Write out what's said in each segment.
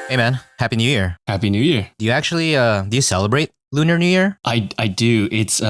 Hey man, Happy New Year. Happy New Year. Do you celebrate Lunar New Year? I do. It's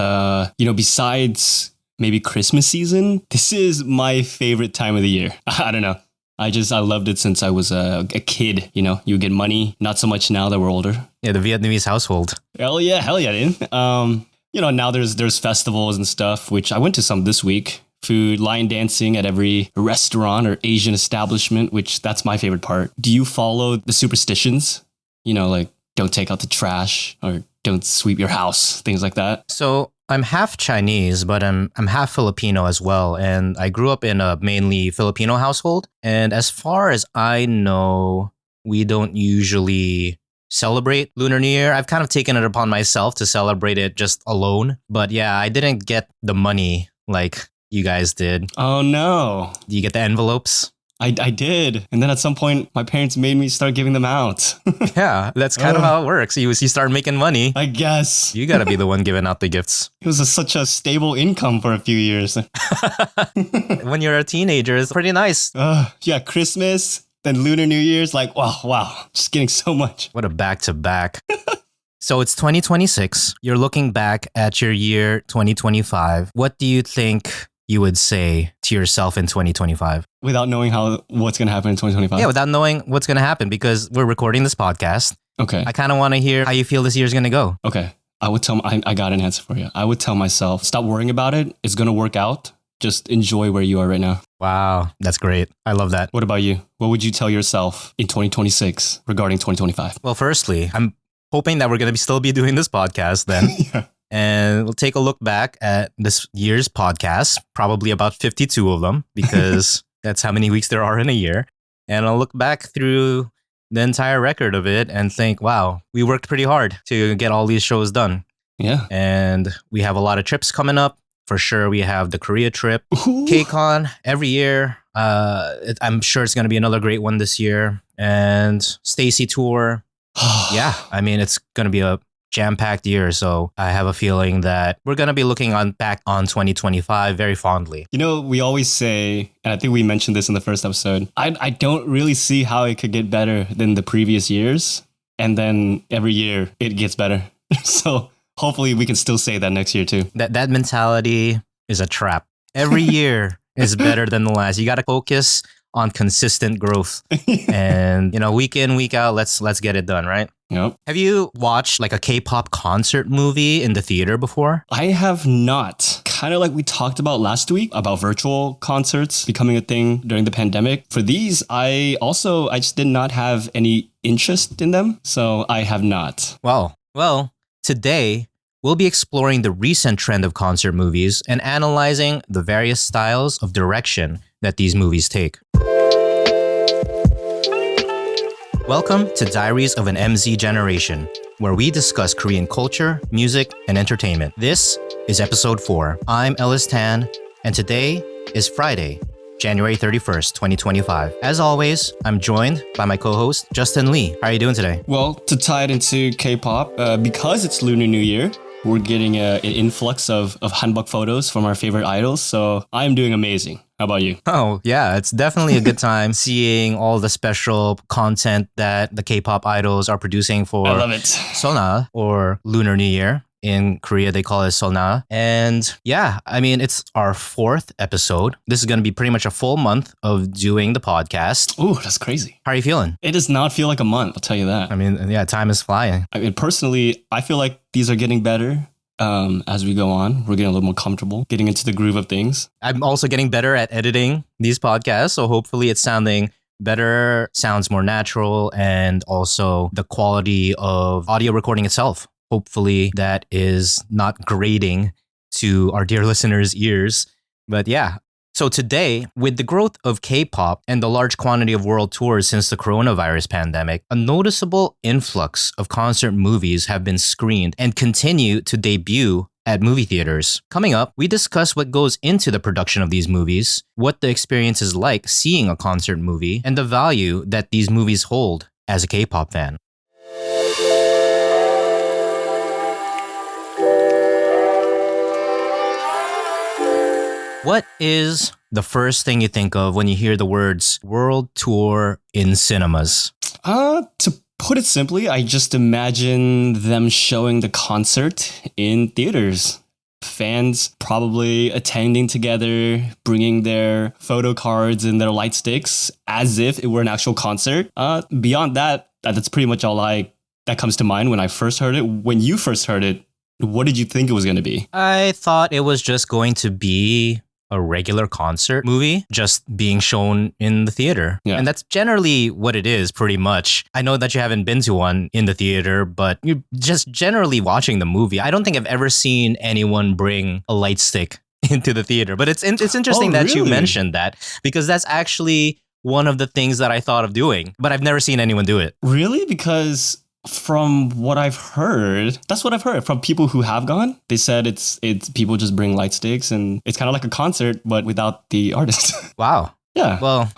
besides maybe Christmas season, this is my favorite time of the year. I don't know. I loved it since I was a kid. You get money. Not so much now that we're older. Yeah, the Vietnamese household. Hell yeah, dude. Now there's festivals and stuff, which I went to some this week. Food, line dancing at every restaurant or Asian establishment, which that's my favorite part. Do you follow the superstitions? Like don't take out the trash or don't sweep your house, things like that. So I'm half Chinese, but I'm half Filipino as well. And I grew up in a mainly Filipino household. And as far as I know, we don't usually celebrate Lunar New Year. I've kind of taken it upon myself to celebrate it just alone. But yeah, I didn't get the money like you guys did. Oh no. Do you get the envelopes? I did. And then at some point, my parents made me start giving them out. Yeah, that's kind of how it works. You start making money. I guess. You got to be the one giving out the gifts. It was such a stable income for a few years. When you're a teenager, it's pretty nice. Yeah, Christmas, then Lunar New Year's, like, wow. Just getting so much. What a back-to-back. So it's 2026. You're looking back at your year 2025. What do you think you would say to yourself in 2025? Without knowing what's going to happen in 2025? Yeah, without knowing what's going to happen, because we're recording this podcast. Okay. I kind of want to hear how you feel this year's going to go. Okay. I got an answer for you. I would tell myself, stop worrying about it. It's going to work out. Just enjoy where you are right now. Wow, that's great. I love that. What about you? What would you tell yourself in 2026 regarding 2025? Well, firstly, I'm hoping that we're going to still be doing this podcast then. Yeah. And we'll take a look back at this year's podcast, probably about 52 of them, because that's how many weeks there are in a year. And I'll look back through the entire record of it and think, wow, we worked pretty hard to get all these shows done. Yeah. And we have a lot of trips coming up. For sure, we have the Korea trip, KCON every year. I'm sure it's going to be another great one this year. And Stacy tour. Yeah, I mean, it's going to be a jam-packed year, so I have a feeling that we're going to be looking back on 2025 very fondly. We always say, and I think we mentioned this in the first episode, I don't really see how it could get better than the previous years, and then every year it gets better. So hopefully we can still say that next year too. That mentality is a trap. Every year is better than the last. You got to focus on consistent growth. And, week in, week out, let's get it done, right? Yep. Have you watched like a K-pop concert movie in the theater before? I have not. Kind of like we talked about last week about virtual concerts becoming a thing during the pandemic. For these, I just did not have any interest in them. So I have not. Well, today we'll be exploring the recent trend of concert movies and analyzing the various styles of direction that these movies take. Welcome to Diaries of an MZ Generation, where we discuss Korean culture, music, and entertainment. This is episode 4. I'm Ellis Tan, and today is Friday, January 31st, 2025. As always, I'm joined by my co-host, Justin Lee. How are you doing today? Well, to tie it into K-pop, because it's Lunar New Year, we're getting an influx of hanbok photos from our favorite idols, so I'm doing amazing. How about you? Oh, yeah, it's definitely a good time seeing all the special content that the K-pop idols are producing for I love it. Seonal, or Lunar New Year. In Korea, they call it Seonal. And yeah, I mean, it's our 4th episode. This is going to be pretty much a full month of doing the podcast. Ooh, that's crazy. How are you feeling? It does not feel like a month, I'll tell you that. I mean, yeah, time is flying. I mean, personally, I feel like these are getting better. As we go on, we're getting a little more comfortable, getting into the groove of things. I'm also getting better at editing these podcasts, so hopefully it's sounding better, sounds more natural, and also the quality of audio recording itself. Hopefully that is not grating to our dear listeners' ears. But yeah. So today, with the growth of K-pop and the large quantity of world tours since the coronavirus pandemic, a noticeable influx of concert movies have been screened and continue to debut at movie theaters. Coming up, we discuss what goes into the production of these movies, what the experience is like seeing a concert movie, and the value that these movies hold as a K-pop fan. What is the first thing you think of when you hear the words world tour in cinemas? To Put it simply, I just imagine them showing the concert in theaters. Fans probably attending together, bringing their photo cards and their light sticks as if it were an actual concert. Beyond that, that's pretty much all that comes to mind when I first heard it. When you first heard it, what did you think it was going to be? I thought it was just going to be a regular concert movie just being shown in the theater. Yeah. And that's generally what it is, pretty much. I know that you haven't been to one in the theater, but you're just generally watching the movie. I don't think I've ever seen anyone bring a light stick into the theater. But it's interesting that you really? mentioned that, because that's actually one of the things that I thought of doing, but I've never seen anyone do it. Really? Because from what I've heard, that's what I've heard from people who have gone. They said it's people just bring light sticks and it's kind of like a concert, but without the artist. Wow. Yeah. Well,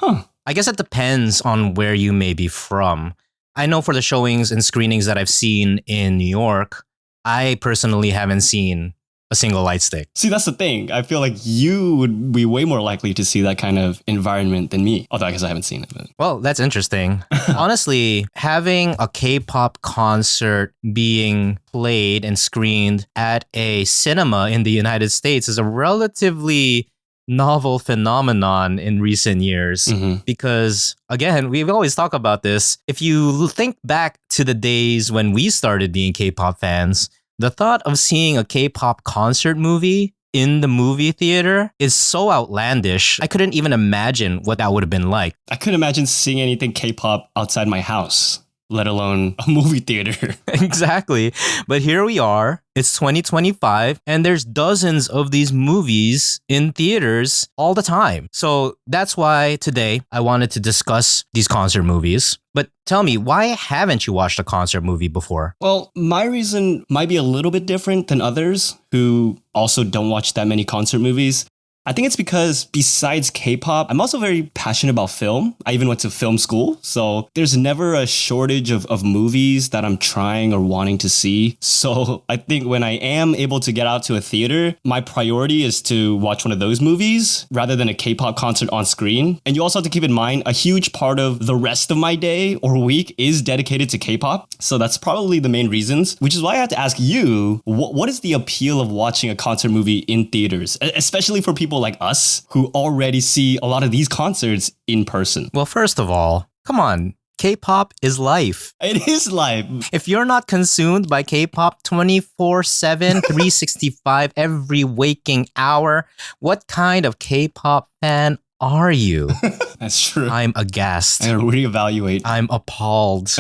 I guess it depends on where you may be from. I know for the showings and screenings that I've seen in New York, I personally haven't seen a single light stick. See, that's the thing. I feel like you would be way more likely to see that kind of environment than me. Although I guess I haven't seen it. But. Well, that's interesting. Honestly, having a K-pop concert being played and screened at a cinema in the United States is a relatively novel phenomenon in recent years. Mm-hmm. Because, again, we've always talked about this. If you think back to the days when we started being K-pop fans, the thought of seeing a K-pop concert movie in the movie theater is so outlandish. I couldn't even imagine what that would have been like. I couldn't imagine seeing anything K-pop outside my house, let alone a movie theater. Exactly. But here we are. It's 2025 and there's dozens of these movies in theaters all the time. So that's why today I wanted to discuss these concert movies. But tell me, why haven't you watched a concert movie before? Well, my reason might be a little bit different than others who also don't watch that many concert movies. I think it's because besides K-pop, I'm also very passionate about film. I even went to film school. So there's never a shortage of movies that I'm trying or wanting to see. So I think when I am able to get out to a theater, my priority is to watch one of those movies rather than a K-pop concert on screen. And you also have to keep in mind a huge part of the rest of my day or week is dedicated to K-pop. So that's probably the main reasons, which is why I have to ask you, what is the appeal of watching a concert movie in theaters, especially for people like us who already see a lot of these concerts in person? Well, first of all, come on. K-pop is life. It is life. If you're not consumed by K-pop 24/7, 365 every waking hour, what kind of K-pop fan are you? That's true. I'm aghast. I reevaluate. I'm appalled.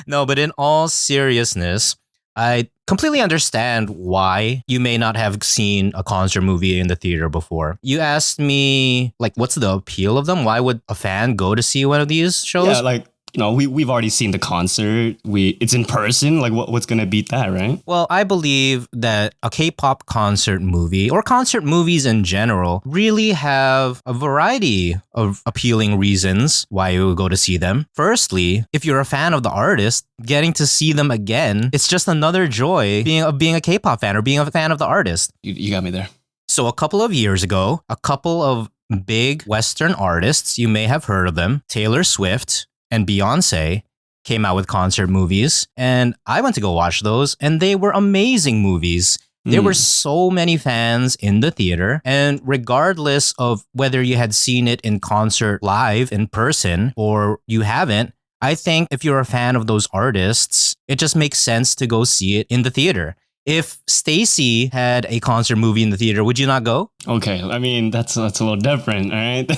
No, but in all seriousness, I completely understand why you may not have seen a concert movie in the theater before. You asked me, like, what's the appeal of them? Why would a fan go to see one of these shows? Yeah, like, you know, we've already seen the concert. It's in person. Like, what's gonna beat that, right? Well, I believe that a K-pop concert movie or concert movies in general really have a variety of appealing reasons why you would go to see them. Firstly, if you're a fan of the artist, getting to see them again, it's just another joy being a K-pop fan or being a fan of the artist. You got me there. So a couple of years ago, a couple of big Western artists, you may have heard of them, Taylor Swift and Beyonce, came out with concert movies, and I went to go watch those, and they were amazing movies. There were so many fans in the theater, and regardless of whether you had seen it in concert live in person or you haven't, I think if you're a fan of those artists, it just makes sense to go see it in the theater. If Stacy had a concert movie in the theater, would you not go? Okay, I mean, that's a little different, all right?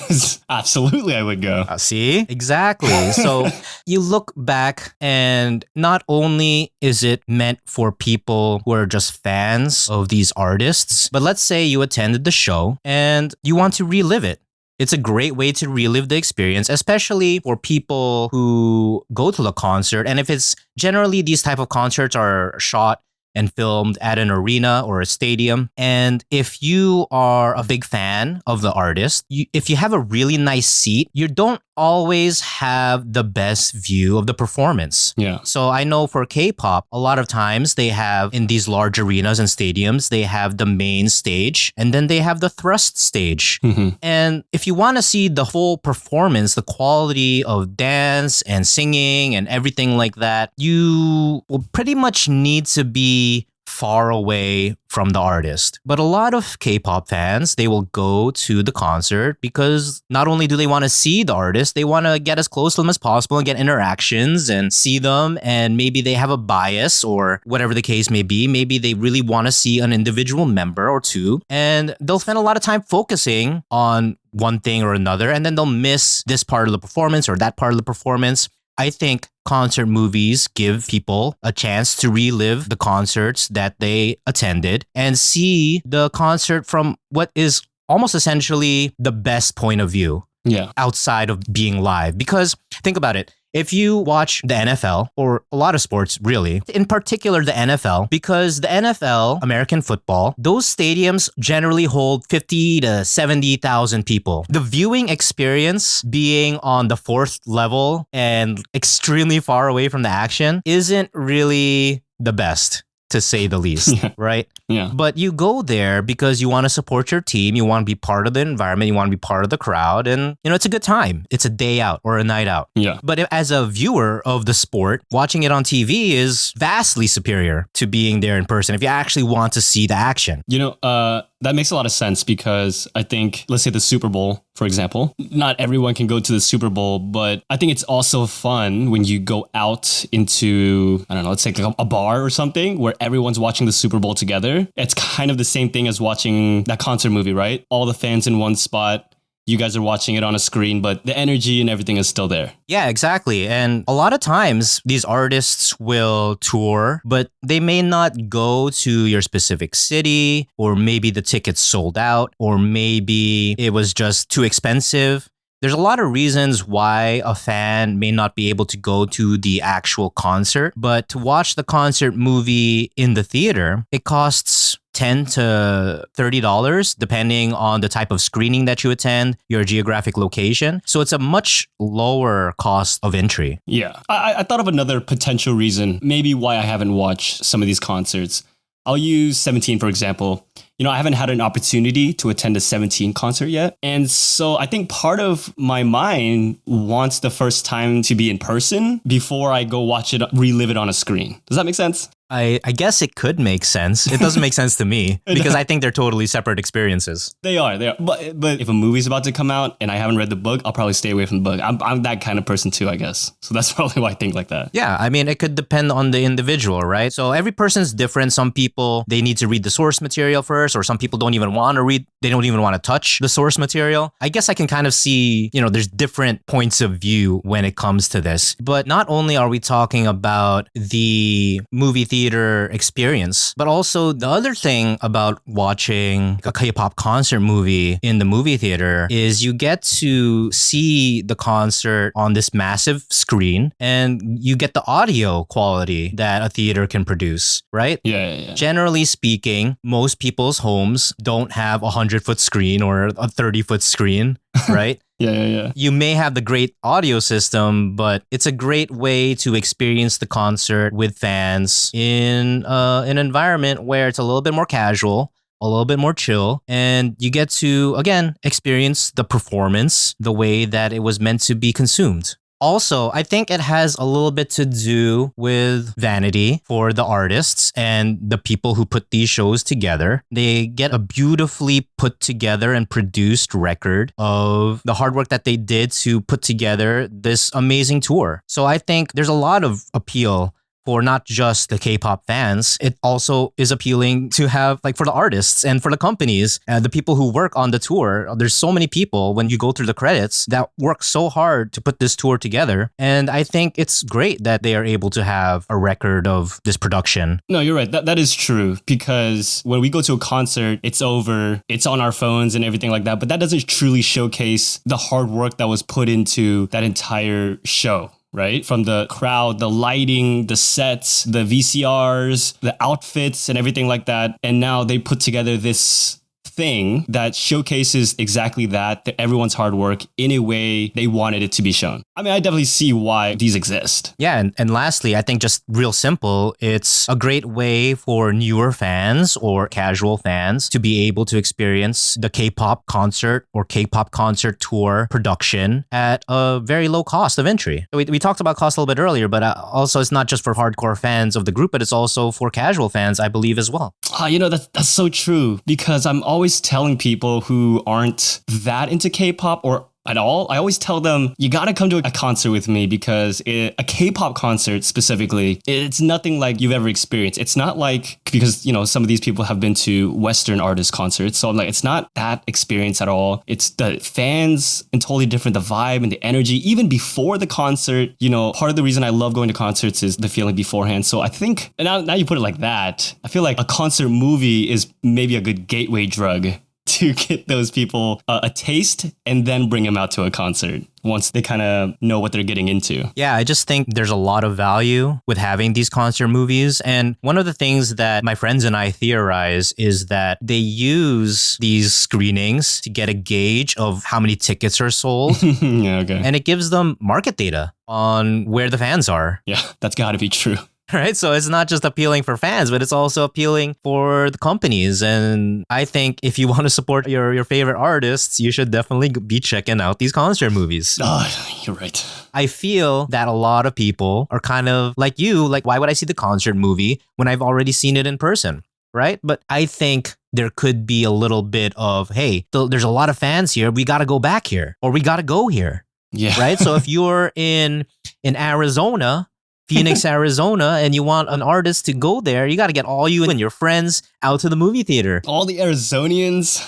Absolutely, I would go. See? Exactly. So you look back and not only is it meant for people who are just fans of these artists, but let's say you attended the show and you want to relive it. It's a great way to relive the experience, especially for people who go to the concert. And if it's generally these type of concerts are shot and filmed at an arena or a stadium. And if you are a big fan of the artist, if you have a really nice seat, you don't always have the best view of the performance. Yeah. So I know for K-pop, a lot of times they have in these large arenas and stadiums, they have the main stage and then they have the thrust stage. And if you want to see the full performance, the quality of dance and singing and everything like that, you will pretty much need to be far away from the artist. But a lot of K-pop fans, they will go to the concert because not only do they want to see the artist, they want to get as close to them as possible and get interactions and see them. And maybe they have a bias or whatever the case may be. Maybe they really want to see an individual member or two. And they'll spend a lot of time focusing on one thing or another. And then they'll miss this part of the performance or that part of the performance. I think concert movies give people a chance to relive the concerts that they attended and see the concert from what is almost essentially the best point of view. Yeah. Outside of being live. Because think about it. If you watch the NFL or a lot of sports, really, in particular the NFL, because the NFL, American football, those stadiums generally hold 50 to 70,000 people. The viewing experience being on the fourth level and extremely far away from the action isn't really the best, to say the least, right? Yeah. But you go there because you want to support your team, you want to be part of the environment, you want to be part of the crowd, and it's a good time. It's a day out or a night out. Yeah. But as a viewer of the sport, watching it on TV is vastly superior to being there in person if you actually want to see the action. That makes a lot of sense because I think, let's say the Super Bowl, for example, not everyone can go to the Super Bowl, but I think it's also fun when you go out into, I don't know, let's say a bar or something where everyone's watching the Super Bowl together. It's kind of the same thing as watching that concert movie, right? All the fans in one spot. You guys are watching it on a screen, but the energy and everything is still there. Yeah, exactly. And a lot of times these artists will tour, but they may not go to your specific city, or maybe the tickets sold out, or maybe it was just too expensive. There's a lot of reasons why a fan may not be able to go to the actual concert, but to watch the concert movie in the theater, it costs $10 to $30 depending on the type of screening that you attend, your geographic location. So it's a much lower cost of entry. Yeah. I thought of another potential reason, maybe why I haven't watched some of these concerts. I'll use 17, for example. I haven't had an opportunity to attend a 17 concert yet. And so I think part of my mind wants the first time to be in person before I go watch it, relive it on a screen. Does that make sense? I guess it could make sense. It doesn't make sense to me because I think they're totally separate experiences. They are. But if a movie's about to come out and I haven't read the book, I'll probably stay away from the book. I'm that kind of person too, I guess. So that's probably why I think like that. Yeah, I mean, it could depend on the individual, right? So every person's different. Some people, they need to read the source material first, or some people don't even want to read. They don't even want to touch the source material. I guess I can kind of see, there's different points of view when it comes to this. But not only are we talking about the movie theater experience, but also the other thing about watching a K-pop concert movie in the movie theater is you get to see the concert on this massive screen and you get the audio quality that a theater can produce, right? Yeah. Generally speaking, most people's homes don't have a 100-foot screen or a 30-foot screen, right? Yeah. You may have the great audio system, but it's a great way to experience the concert with fans in an environment where it's a little bit more casual, a little bit more chill, and you get to, again, experience the performance the way that it was meant to be consumed. Also, I think it has a little bit to do with vanity for the artists and the people who put these shows together. They get a beautifully put together and produced record of the hard work that they did to put together this amazing tour. So I think there's a lot of appeal for not just the K-pop fans. It also is appealing to have, for the artists and for the companies, the people who work on the tour. There's so many people when you go through the credits that work so hard to put this tour together. And I think it's great that they are able to have a record of this production. No, you're right. That is true, because when we go to a concert, it's over, it's on our phones and everything like that. But that doesn't truly showcase the hard work that was put into that entire show. Right? From the crowd, the lighting, the sets, the VCRs, the outfits and everything like that. And now they put together this thing that showcases exactly that everyone's hard work in a way they wanted it to be shown. I mean, I definitely see why these exist. Yeah, and lastly, I think just real simple, it's a great way for newer fans or casual fans to be able to experience the K-pop concert or K-pop concert tour production at a very low cost of entry. We talked about cost a little bit earlier, but also it's not just for hardcore fans of the group, but it's also for casual fans, I believe, as well. That's so true, because I'm always telling people who aren't that into K-pop or at all, I always tell them, you got to come to a concert with me, because a K-pop concert specifically, it's nothing like you've ever experienced. It's not like, because, some of these people have been to Western artist concerts. So I'm like, it's not that experience at all. It's the fans and totally different, the vibe and the energy, even before the concert. Part of the reason I love going to concerts is the feeling beforehand. So I think, and now you put it like that, I feel like a concert movie is maybe a good gateway drug to get those people a taste and then bring them out to a concert once they kind of know what they're getting into. Yeah, I just think there's a lot of value with having these concert movies. And one of the things that my friends and I theorize is that they use these screenings to get a gauge of how many tickets are sold. Yeah, okay. And it gives them market data on where the fans are. Yeah, that's got to be true. Right? So it's not just appealing for fans, but it's also appealing for the companies. And I think if you want to support your favorite artists, you should definitely be checking out these concert movies. Oh, you're right. I feel that a lot of people are kind of like you, like, why would I see the concert movie when I've already seen it in person? Right? But I think there could be a little bit of, hey, there's a lot of fans here. We got to go back here, or we got to go here. Yeah. Right? So if you're in Arizona, Phoenix, Arizona, and you want an artist to go there, you got to get all you and your friends out to the movie theater. All the Arizonians.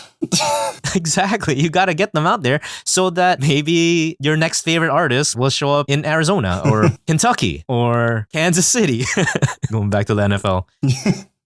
Exactly. You got to get them out there so that maybe your next favorite artist will show up in Arizona or Kentucky or Kansas City. Going back to the NFL.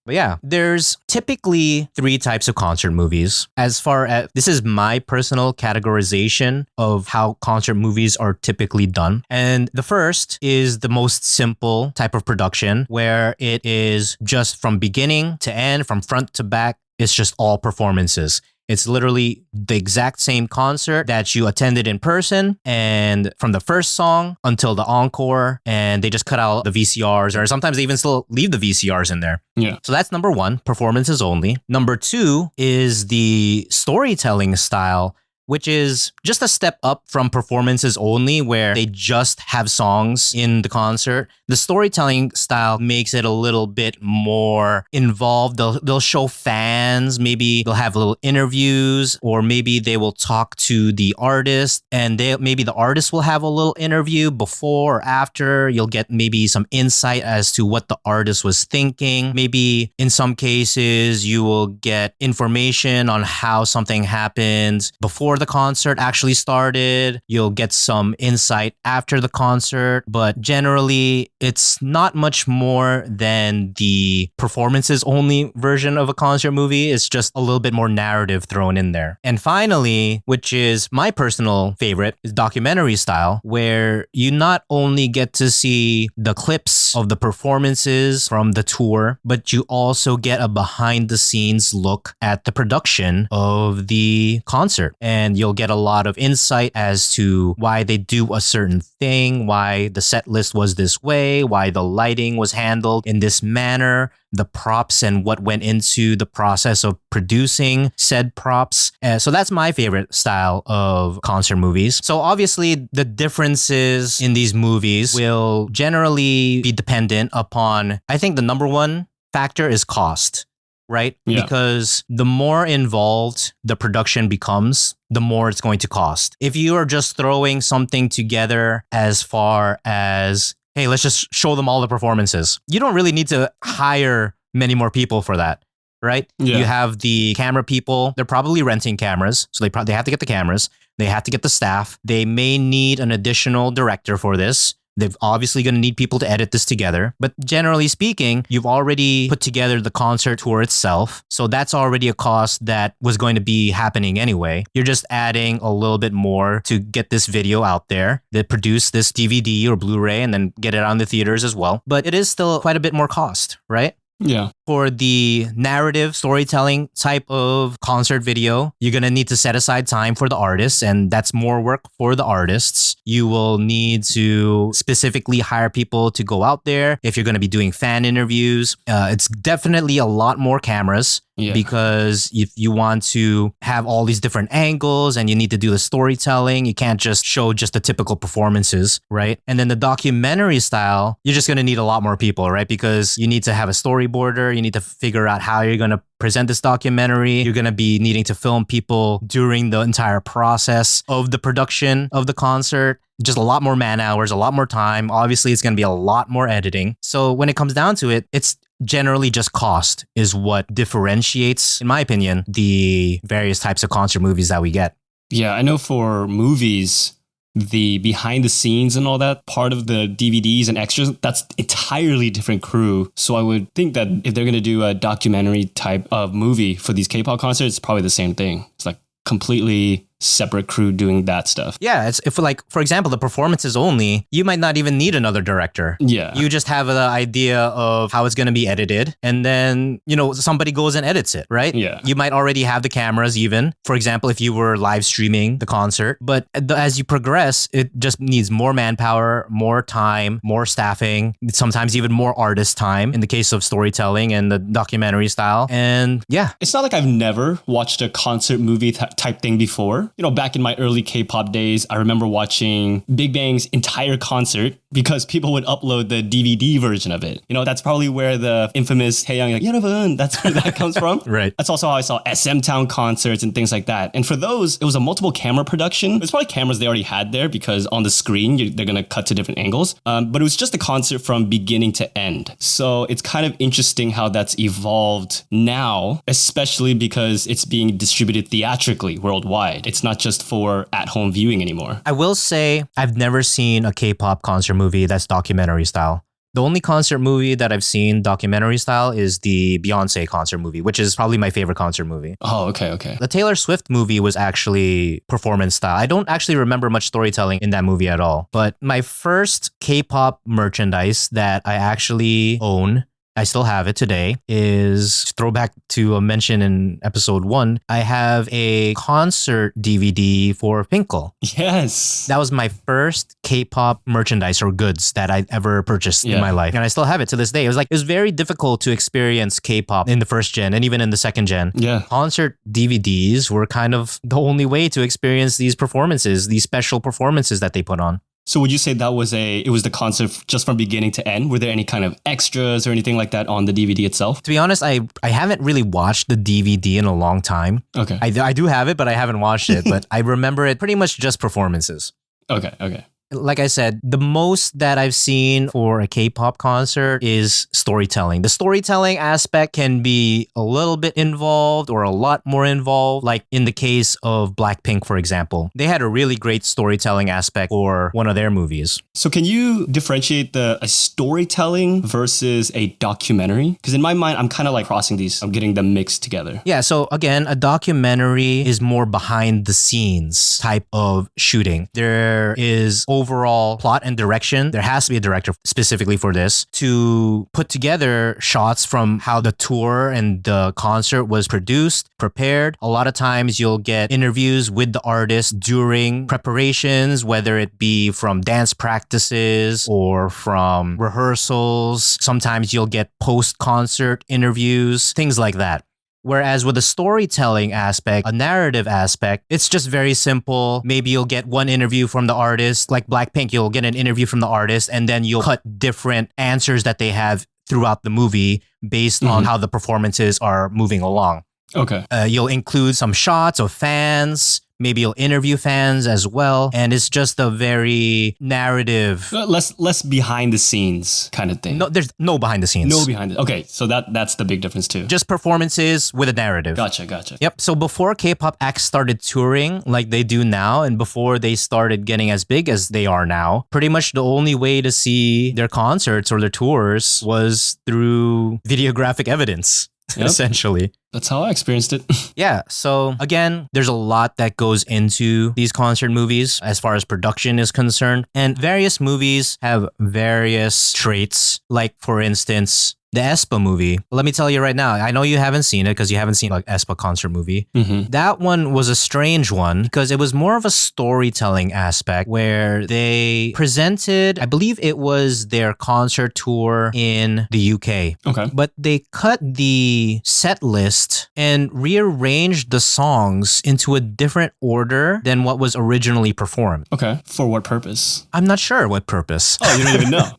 But yeah, there's typically 3 types of concert movies. As far as this is my personal categorization of how concert movies are typically done. And the first is the most simple type of production, where it is just from beginning to end, from front to back. It's just all performances. It's literally the exact same concert that you attended in person, and from the first song until the encore, and they just cut out the VCRs, or sometimes they even still leave the VCRs in there. Yeah. So that's number 1, performances only. Number 2 is the storytelling style, which is just a step up from performances only, where they just have songs in the concert. The storytelling style makes it a little bit more involved. They'll show fans, maybe they'll have little interviews, or maybe they will talk to the artist, and maybe the artist will have a little interview before or after. You'll get maybe some insight as to what the artist was thinking. Maybe in some cases, you will get information on how something happened before the concert actually started. You'll get some insight after the concert, but generally it's not much more than the performances only version of a concert movie. It's just a little bit more narrative thrown in there. And finally, which is my personal favorite, is documentary style, where you not only get to see the clips of the performances from the tour, but you also get a behind the scenes look at the production of the concert. And you'll get a lot of insight as to why they do a certain thing, why the set list was this way, why the lighting was handled in this manner, the props and what went into the process of producing said props. So that's my favorite style of concert movies. So obviously the differences in these movies will generally be dependent upon, I think the number 1 factor is cost. Right? Yeah. Because the more involved the production becomes, the more it's going to cost. If you are just throwing something together as far as, hey, let's just show them all the performances, you don't really need to hire many more people for that. Right? Yeah. You have the camera people. They're probably renting cameras. So they have to get the cameras. They have to get the staff. They may need an additional director for this. They're obviously going to need people to edit this together. But generally speaking, you've already put together the concert tour itself. So that's already a cost that was going to be happening anyway. You're just adding a little bit more to get this video out there, to produce this DVD or Blu-ray, and then get it on the theaters as well. But it is still quite a bit more cost, right? Yeah. For the narrative storytelling type of concert video, you're going to need to set aside time for the artists, and that's more work for the artists. You will need to specifically hire people to go out there. If you're going to be doing fan interviews, it's definitely a lot more cameras. Yeah. Because if you want to have all these different angles and you need to do the storytelling, you can't just show just the typical performances, right? And then the documentary style, you're just going to need a lot more people, right? Because you need to have a storyboarder, you need to figure out how you're going to present this documentary. You're going to be needing to film people during the entire process of the production of the concert. Just a lot more man hours, a lot more time. Obviously, it's going to be a lot more editing. So when it comes down to it, it's generally just cost is what differentiates, in my opinion, the various types of concert movies that we get. Yeah, I know for movies, the behind the scenes and all that part of the DVDs and extras, that's entirely different crew. So I would think that if they're going to do a documentary type of movie for these K-pop concerts, it's probably the same thing. It's like completely separate crew doing that stuff. Yeah, it's if like, for example, the performances only, you might not even need another director. Yeah. You just have the idea of how it's going to be edited, and then, somebody goes and edits it, right? Yeah. You might already have the cameras even, for example, if you were live streaming the concert. But as you progress, it just needs more manpower, more time, more staffing, sometimes even more artist time in the case of storytelling and the documentary style. And yeah. It's not like I've never watched a concert movie type thing before. Back in my early K-pop days, I remember watching Big Bang's entire concert because people would upload the DVD version of it. That's probably where the infamous Haeyoung, like, 여러분, that's where that comes from. Right. That's also how I saw SM Town concerts and things like that. And for those, it was a multiple camera production. It's probably cameras they already had there because on the screen, they're going to cut to different angles. But it was just a concert from beginning to end. So it's kind of interesting how that's evolved now, especially because it's being distributed theatrically worldwide. It's not just for at-home viewing anymore. I will say I've never seen a K-pop concert movie that's documentary style. The only concert movie that I've seen documentary style is the Beyonce concert movie, which is probably my favorite concert movie. Oh, okay. The Taylor Swift movie was actually performance style. I don't actually remember much storytelling in that movie at all. But my first K-pop merchandise that I actually own, I still have it today, is throwback to a mention in episode 1. I have a concert DVD for Pinkle. Yes. That was my first K-pop merchandise or goods that I ever purchased in my life. And I still have it to this day. It was very difficult to experience K-pop in the first gen and even in the second gen. Yeah. Concert DVDs were kind of the only way to experience these performances, these special performances that they put on. So would you say that was the concert just from beginning to end? Were there any kind of extras or anything like that on the DVD itself? To be honest, I haven't really watched the DVD in a long time. Okay. I do have it, but I haven't watched it. But I remember it pretty much just performances. Okay. Like I said, the most that I've seen for a K-pop concert is storytelling. The storytelling aspect can be a little bit involved or a lot more involved. Like in the case of Blackpink, for example, they had a really great storytelling aspect for one of their movies. So can you differentiate a storytelling versus a documentary? Because in my mind, I'm kind of like crossing these. I'm getting them mixed together. Yeah, so again, a documentary is more behind the scenes type of shooting. There is overall plot and direction. There has to be a director specifically for this to put together shots from how the tour and the concert was produced, prepared. A lot of times you'll get interviews with the artist during preparations, whether it be from dance practices or from rehearsals. Sometimes you'll get post-concert interviews, things like that. Whereas with a storytelling aspect, a narrative aspect, it's just very simple. Maybe you'll get one interview from the artist, like Blackpink, you'll get an interview from the artist, and then you'll cut different answers that they have throughout the movie based on how the performances are moving along. Okay. You'll include some shots of fans. Maybe you'll interview fans as well. And it's just a very narrative. Less behind the scenes kind of thing. No, there's no behind the scenes. No behind it. Okay, so that's the big difference too. Just performances with a narrative. Gotcha. Yep. So before K-pop acts started touring like they do now, and before they started getting as big as they are now, pretty much the only way to see their concerts or their tours was through videographic evidence. Yep. Essentially. That's how I experienced it. Yeah. So again, there's a lot that goes into these concert movies as far as production is concerned. And various movies have various traits. Like, for instance, The aespa movie, let me tell you right now, I know you haven't seen it because you haven't seen like aespa concert movie. Mm-hmm. That one was a strange one because it was more of a storytelling aspect where they presented, I believe it was their concert tour in the UK. Okay. But they cut the set list and rearranged the songs into a different order than what was originally performed. Okay. For what purpose? I'm not sure what purpose. Oh, you don't even know.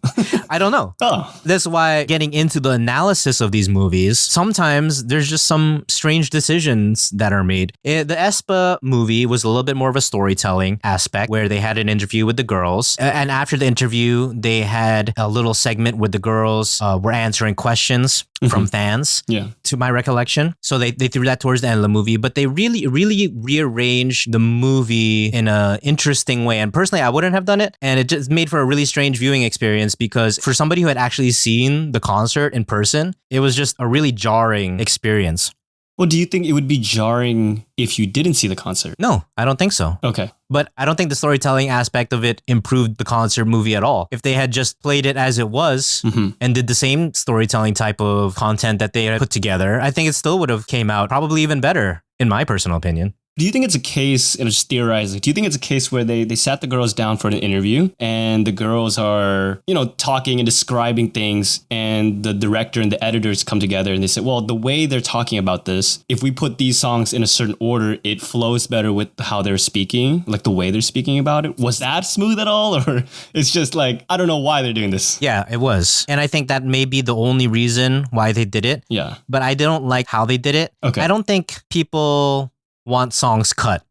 I don't know. Oh. That's why getting into the analysis of these movies, sometimes there's just some strange decisions that are made. The aespa movie was a little bit more of a storytelling aspect where they had an interview with the girls. And after the interview, they had a little segment where the girls were answering questions from fans, to my recollection. So they threw that towards the end of the movie, but they really rearranged the movie in an interesting way. And personally, I wouldn't have done it. And it just made for a really strange viewing experience because for somebody who had actually seen the concert in person, it was just a really jarring experience. Well, do you think it would be jarring if you didn't see the concert? No, I don't think so. Okay. But I don't think the storytelling aspect of it improved the concert movie at all. If they had just played it as it was and did the same storytelling type of content that they had put together, I think it still would have came out probably even better, in my personal opinion. Do you think it's a case, and I'm just theorizing, do you think it's a case where they sat the girls down for an interview and the girls are, talking and describing things and the director and the editors come together and they say, well, the way they're talking about this, if we put these songs in a certain order, it flows better with how they're speaking, like the way they're speaking about it. Was that smooth at all? Or it's just like, I don't know why they're doing this. Yeah, it was. And I think that may be the only reason why they did it. Yeah. But I don't like how they did it. Okay. I don't think people want songs cut.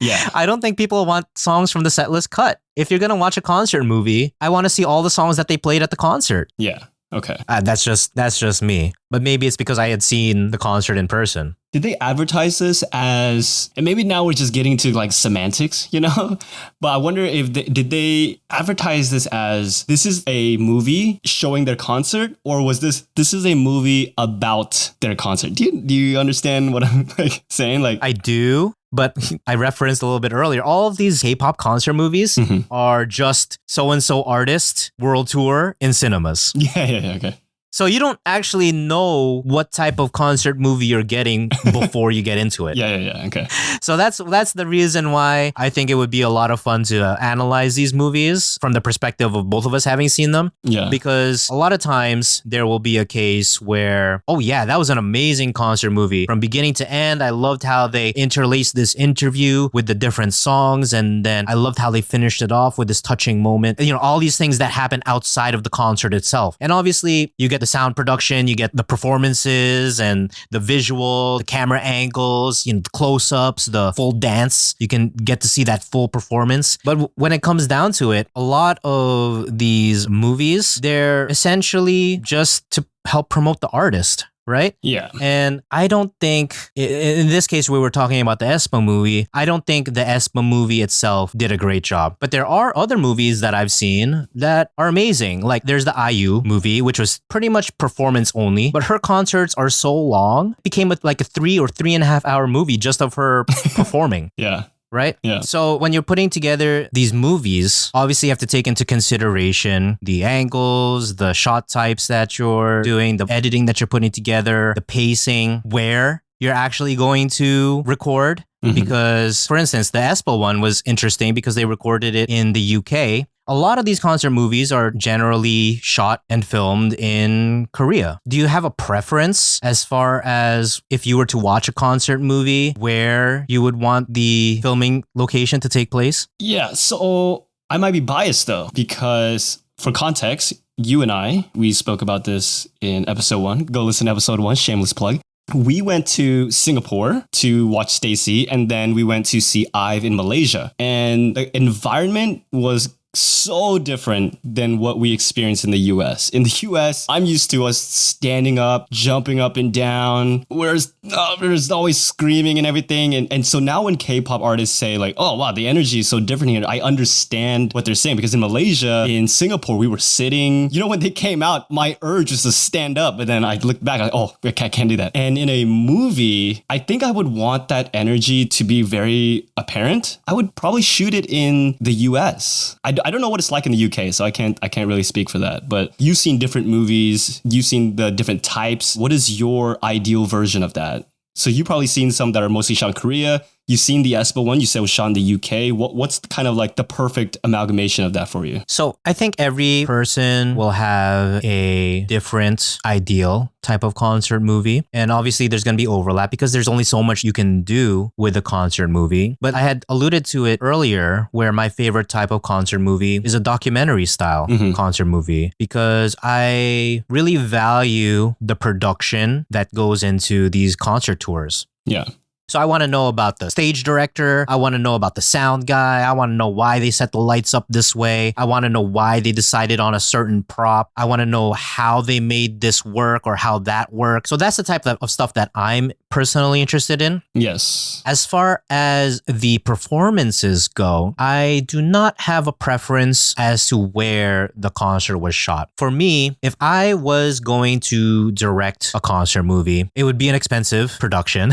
Yeah. I don't think people want songs from the set list cut. If you're going to watch a concert movie, I want to see all the songs that they played at the concert. Yeah. Okay. That's just me. But maybe it's because I had seen the concert in person. Did they advertise this as, and maybe now we're just getting to like semantics, but I wonder if did they advertise this as this is a movie showing their concert, or was this is a movie about their concert? Do you understand what I'm saying? Like, I do. But I referenced a little bit earlier, all of these K-pop concert movies are just so-and-so artist world tour in cinemas. Yeah, okay. So you don't actually know what type of concert movie you're getting before you get into it. Yeah, okay. So that's the reason why I think it would be a lot of fun to analyze these movies from the perspective of both of us having seen them. Yeah. Because a lot of times there will be a case where, oh yeah, that was an amazing concert movie. From beginning to end, I loved how they interlaced this interview with the different songs. And then I loved how they finished it off with this touching moment. All these things that happen outside of the concert itself. And obviously you get the sound production, you get the performances and the visual, the camera angles, the close-ups, the full dance. You can get to see that full performance. But when it comes down to it, a lot of these movies, they're essentially just to help promote the artist. Right? Yeah. And I don't think, in this case, we were talking about the aespa movie. I don't think the aespa movie itself did a great job. But there are other movies that I've seen that are amazing. Like there's the IU movie, which was pretty much performance only. But her concerts are so long, it became like a 3 or 3.5 hour movie just of her performing. Yeah. Right? Yeah. So when you're putting together these movies, obviously you have to take into consideration the angles, the shot types that you're doing, the editing that you're putting together, the pacing, where you're actually going to record. Because, for instance, the aespa one was interesting because they recorded it in the UK. A lot of these concert movies are generally shot and filmed in Korea. Do you have a preference as far as if you were to watch a concert movie where you would want the filming location to take place? Yeah, so I might be biased though, because for context, you and we spoke about this in episode 1. Go listen to episode 1, shameless plug. We went to Singapore to watch Stacy, and then we went to see IVE in Malaysia. And the environment was so different than what we experienced in the US. In the US, I'm used to us standing up, jumping up and down, whereas there's always screaming and everything. And so now when K-pop artists say like, oh wow, the energy is so different here, I understand what they're saying. Because in Malaysia, in Singapore, we were sitting. When they came out, my urge was to stand up, but then I looked back like, oh, I can't do that. And in a movie, I think I would want that energy to be very apparent. I would probably shoot it in the US. I don't know what it's like in the UK, so I can't really speak for that. But you've seen different movies, you've seen the different types. What is your ideal version of that? So you've probably seen some that are mostly shot in Korea. You've seen the aespa one, you said was shot in the UK. What's kind of like the perfect amalgamation of that for you? So I think every person will have a different ideal type of concert movie. And obviously there's going to be overlap because there's only so much you can do with a concert movie. But I had alluded to it earlier where my favorite type of concert movie is a documentary style concert movie because I really value the production that goes into these concert tours. Yeah. So I want to know about the stage director. I want to know about the sound guy. I want to know why they set the lights up this way. I want to know why they decided on a certain prop. I want to know how they made this work or how that worked. So that's the type of stuff that I'm personally interested in. Yes. As far as the performances go, I do not have a preference as to where the concert was shot. For me, if I was going to direct a concert movie, it would be an expensive production.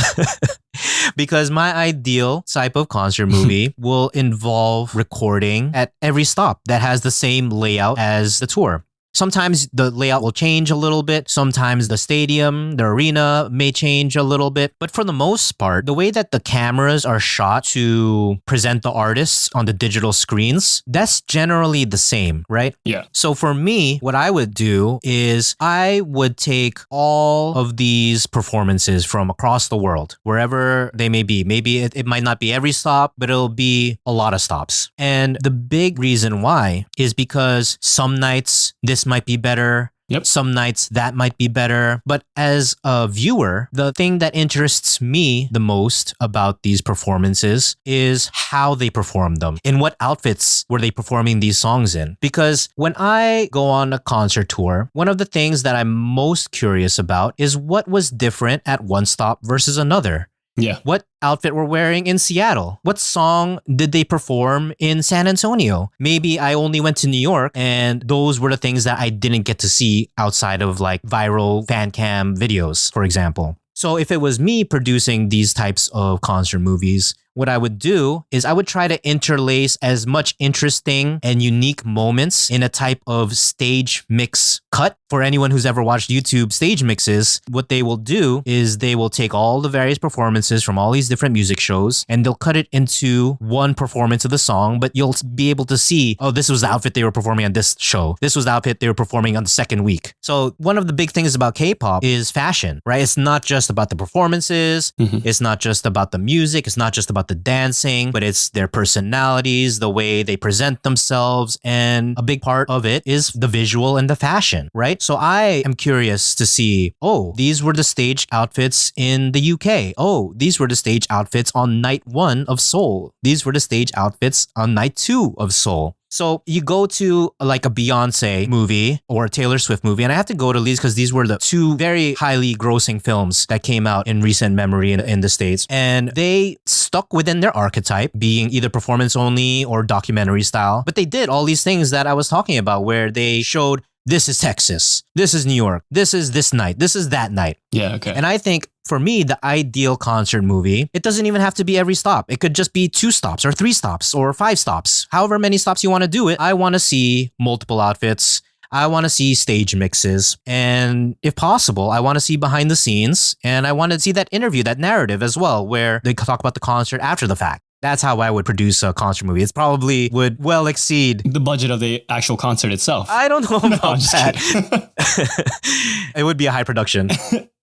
Because my ideal type of concert movie will involve recording at every stop that has the same layout as the tour. Sometimes the layout will change a little bit. Sometimes the stadium, the arena may change a little bit. But for the most part, the way that the cameras are shot to present the artists on the digital screens, that's generally the same, right? Yeah. So for me, what I would do is I would take all of these performances from across the world, wherever they may be. Maybe it might not be every stop, but it'll be a lot of stops. And the big reason why is because some nights this might be better. Yep. Some nights that might be better. But as a viewer, the thing that interests me the most about these performances is how they perform them. In what outfits were they performing these songs in? Because when I go on a concert tour, one of the things that I'm most curious about is what was different at one stop versus another. Yeah. What outfit we're wearing in Seattle? What song did they perform in San Antonio? Maybe I only went to New York and those were the things that I didn't get to see outside of like viral fan cam videos, for example. So if it was me producing these types of concert movies, what I would do is I would try to interlace as much interesting and unique moments in a type of stage mix cut. For anyone who's ever watched YouTube stage mixes, what they will do is they will take all the various performances from all these different music shows and they'll cut it into one performance of the song, but you'll be able to see, oh, this was the outfit they were performing on this show. This was the outfit they were performing on the second week. So one of the big things about K-pop is fashion, right? It's not just about the performances. It's not just about the music. It's not just about the dancing, but it's their personalities, the way they present themselves. And a big part of it is the visual and the fashion, right? So I am curious to see, oh, these were the stage outfits in the UK. Oh, these were the stage outfits on night 1 of Seoul. These were the stage outfits on night 2 of Seoul. So you go to like a Beyonce movie or a Taylor Swift movie, and I have to go to these because these were the 2 very highly grossing films that came out in recent memory in the States. And they stuck within their archetype, being either performance only or documentary style. But they did all these things that I was talking about where they showed this is Texas, this is New York, this is this night, this is that night. Yeah, okay. And I think for me, the ideal concert movie, it doesn't even have to be every stop. It could just be 2 stops or 3 stops or 5 stops. However many stops you want to do it, I want to see multiple outfits. I want to see stage mixes. And if possible, I want to see behind the scenes. And I want to see that interview, that narrative as well, where they talk about the concert after the fact. That's how I would produce a concert movie. It probably would well exceed the budget of the actual concert itself. I don't know about that. It would be a high production.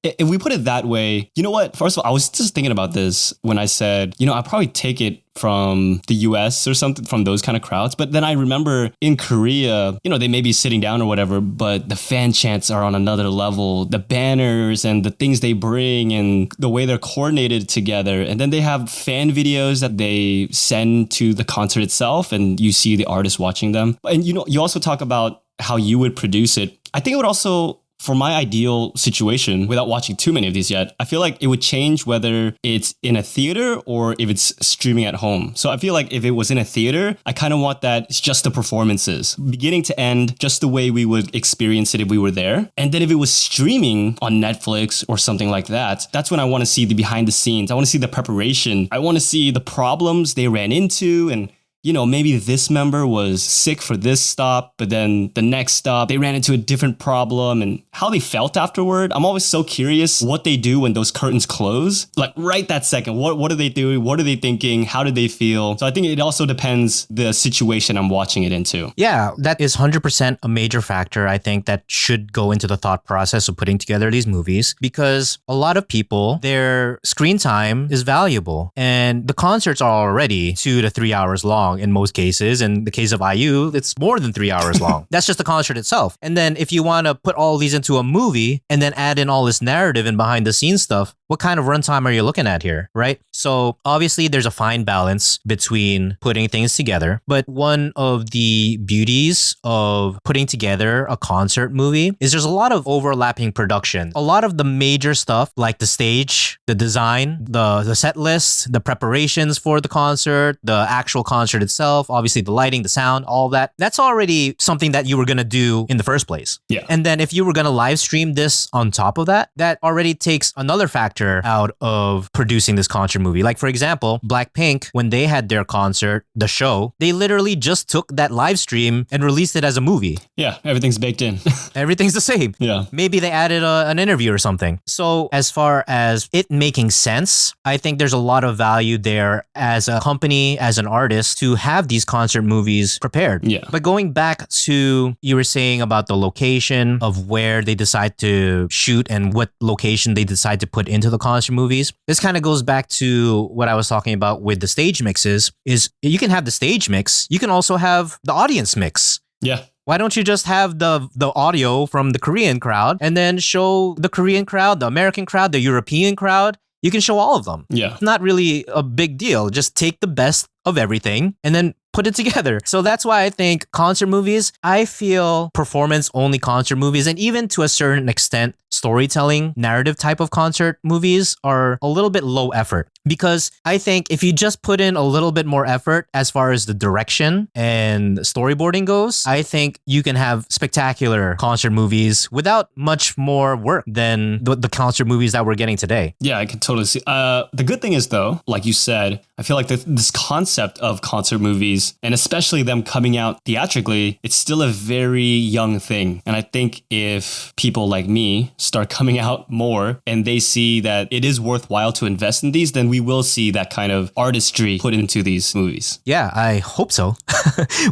If we put it that way, you know what? First of all, I was just thinking about this when I said, I'll probably take it from the US or something, from those kind of crowds. But then I remember in Korea, they may be sitting down or whatever, but the fan chants are on another level. The banners and the things they bring and the way they're coordinated together. And then they have fan videos that they send to the concert itself and you see the artist watching them. And, you also talk about how you would produce it. I think it would also, for my ideal situation, without watching too many of these yet, I feel like it would change whether it's in a theater or if it's streaming at home. So I feel like if it was in a theater, I kind of want that it's just the performances, beginning to end, just the way we would experience it if we were there. And then if it was streaming on Netflix or something like that, that's when I want to see the behind the scenes. I want to see the preparation. I want to see the problems they ran into and maybe this member was sick for this stop, but then the next stop, they ran into a different problem and how they felt afterward. I'm always so curious what they do when those curtains close. Like right that second, what are they doing? What are they thinking? How did they feel? So I think it also depends the situation I'm watching it into. Yeah, that is 100% a major factor, I think, that should go into the thought process of putting together these movies, because a lot of people, their screen time is valuable, and the concerts are already 2 to 3 hours long in most cases. In the case of IU, it's more than 3 hours long. That's just the concert itself. And then if you want to put all these into a movie and then add in all this narrative and behind the scenes stuff, what kind of runtime are you looking at here, right? So obviously there's a fine balance between putting things together, but one of the beauties of putting together a concert movie is there's a lot of overlapping production. A lot of the major stuff like the stage, the design, the set list, the preparations for the concert, the actual concert itself, obviously the lighting, the sound, all that, that's already something that you were going to do in the first place. Yeah. And then if you were going to live stream this on top of that, that already takes another factor out of producing this concert movie. Like, for example, Blackpink, when they had their concert, the show, they literally just took that live stream and released it as a movie. Yeah, everything's baked in. Everything's the same. Yeah. Maybe they added an interview or something. So as far as it making sense, I think there's a lot of value there as a company, as an artist, to have these concert movies prepared. Yeah. But going back to, you were saying about the location of where they decide to shoot and what location they decide to put into the concert movies. This kind of goes back to what I was talking about with the stage mixes, is you can have the stage mix. You can also have the audience mix. Yeah. Why don't you just have the audio from the Korean crowd and then show the Korean crowd, the American crowd, the European crowd? You can show all of them. Yeah. It's not really a big deal. Just take the best of everything and then put it together. So that's why I think concert movies, I feel performance-only concert movies, and even to a certain extent, storytelling, narrative type of concert movies are a little bit low effort. Because I think if you just put in a little bit more effort as far as the direction and storyboarding goes, I think you can have spectacular concert movies without much more work than the concert movies that we're getting today. Yeah, I can totally see. The good thing is, though, like you said, I feel like this concept of concert movies, and especially them coming out theatrically, it's still a very young thing. And I think if people like me start coming out more and they see that it is worthwhile to invest in these, then we will see that kind of artistry put into these movies. Yeah, I hope so.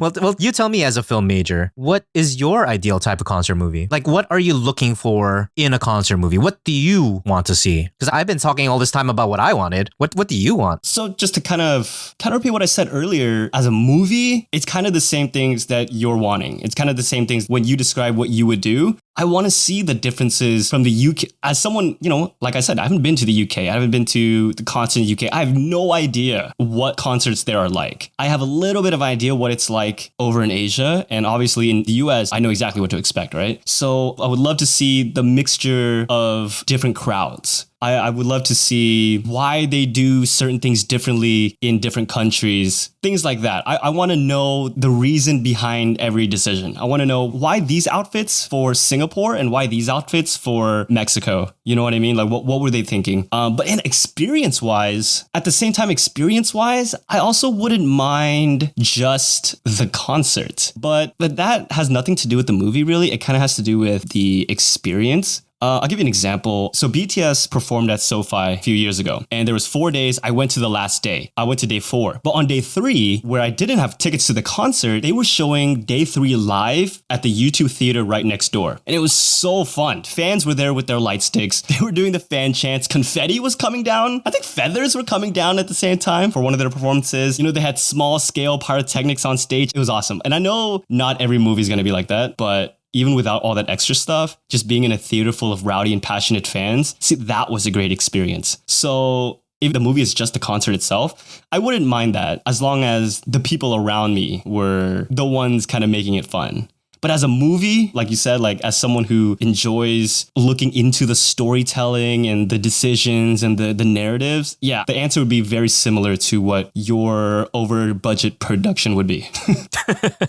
Well, you tell me as a film major, what is your ideal type of concert movie? Like, what are you looking for in a concert movie? What do you want to see? Because I've been talking all this time about what I wanted. What do you want? So just to kind of repeat what I said earlier, as a movie, it's kind of the same things that you're wanting. It's kind of the same things when you describe what you would do. I want to see the differences from the UK. As someone, like I said, I haven't been to the UK. I haven't been to the concert in the UK. I have no idea what concerts there are like. I have a little bit of idea what it's like over in Asia. And obviously in the US, I know exactly what to expect, right? So I would love to see the mixture of different crowds. I would love to see why they do certain things differently in different countries, things like that. I want to know the reason behind every decision. I want to know why these outfits for Singapore and why these outfits for Mexico. You know what I mean? Like, what were they thinking? But in experience-wise, at the same time, experience-wise, I also wouldn't mind just the concert. But that has nothing to do with the movie, really. It kind of has to do with the experience. I'll give you an example. So BTS performed at SoFi a few years ago, and there was 4 days. I went to the last day. I went to day 4. But on day 3, where I didn't have tickets to the concert, they were showing day 3 live at the YouTube theater right next door. And it was so fun. Fans were there with their light sticks. They were doing the fan chants. Confetti was coming down. I think feathers were coming down at the same time for one of their performances. They had small scale pyrotechnics on stage. It was awesome. And I know not every movie is going to be like that, but even without all that extra stuff, just being in a theater full of rowdy and passionate fans, see, that was a great experience. So if the movie is just the concert itself, I wouldn't mind that as long as the people around me were the ones kind of making it fun. But as a movie, like you said, like as someone who enjoys looking into the storytelling and the decisions and the narratives, yeah, the answer would be very similar to what your over budget production would be.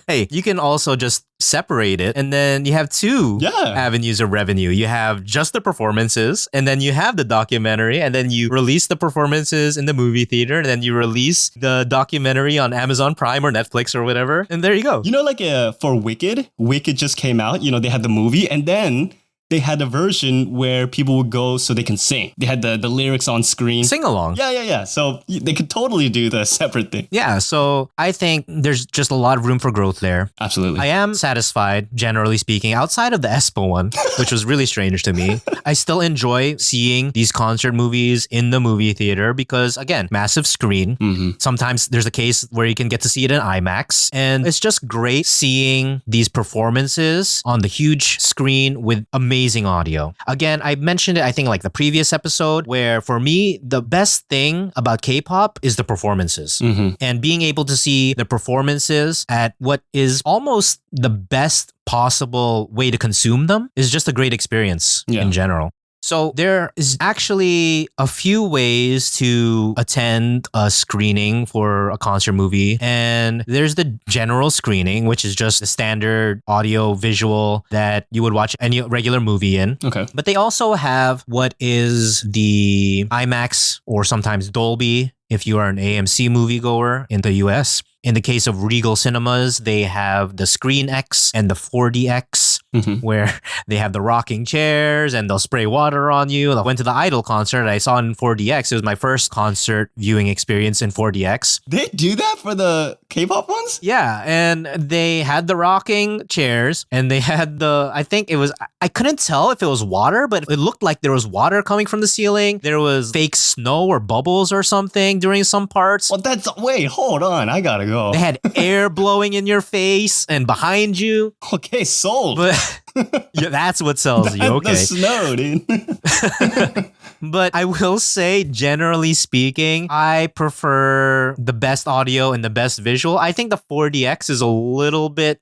Hey, you can also just separate it, and then you have two avenues of revenue. You have just the performances, and then you have the documentary, and then you release the performances in the movie theater, and then you release the documentary on Amazon Prime or Netflix or whatever, and there you go. You know, like for Wicked just came out. You know, they had the movie, and then they had a version where people would go so they can sing. They had the lyrics on screen. Sing along. Yeah. So they could totally do the separate thing. Yeah, so I think there's just a lot of room for growth there. Absolutely. I am satisfied, generally speaking, outside of the Espo one, which was really strange to me. I still enjoy seeing these concert movies in the movie theater because, again, massive screen. Sometimes there's a case where you can get to see it in IMAX. And it's just great seeing these performances on the huge screen with amazing audio. Again, I mentioned it, I think, like the previous episode, where for me, the best thing about K-pop is the performances. And being able to see the performances at what is almost the best possible way to consume them is just a great experience in general. So there is actually a few ways to attend a screening for a concert movie. And there's the general screening, which is just the standard audio visual that you would watch any regular movie in. Okay. But they also have what is the IMAX or sometimes Dolby if you are an AMC moviegoer in the US. In the case of Regal Cinemas, they have the Screen X and the 4DX, where they have the rocking chairs and they'll spray water on you. I went to the Idol concert. I saw it in 4DX. It was my first concert viewing experience in 4DX. They do that for the K-pop ones? Yeah, and they had the rocking chairs and they had I couldn't tell if it was water, but it looked like there was water coming from the ceiling. There was fake snow or bubbles or something during some parts. Well, wait, hold on. I gotta go. They had air blowing in your face and behind you. Okay, sold. But yeah, that's what sells you. Okay. The snow, dude. But I will say, generally speaking, I prefer the best audio and the best visual. I think the 4DX is a little bit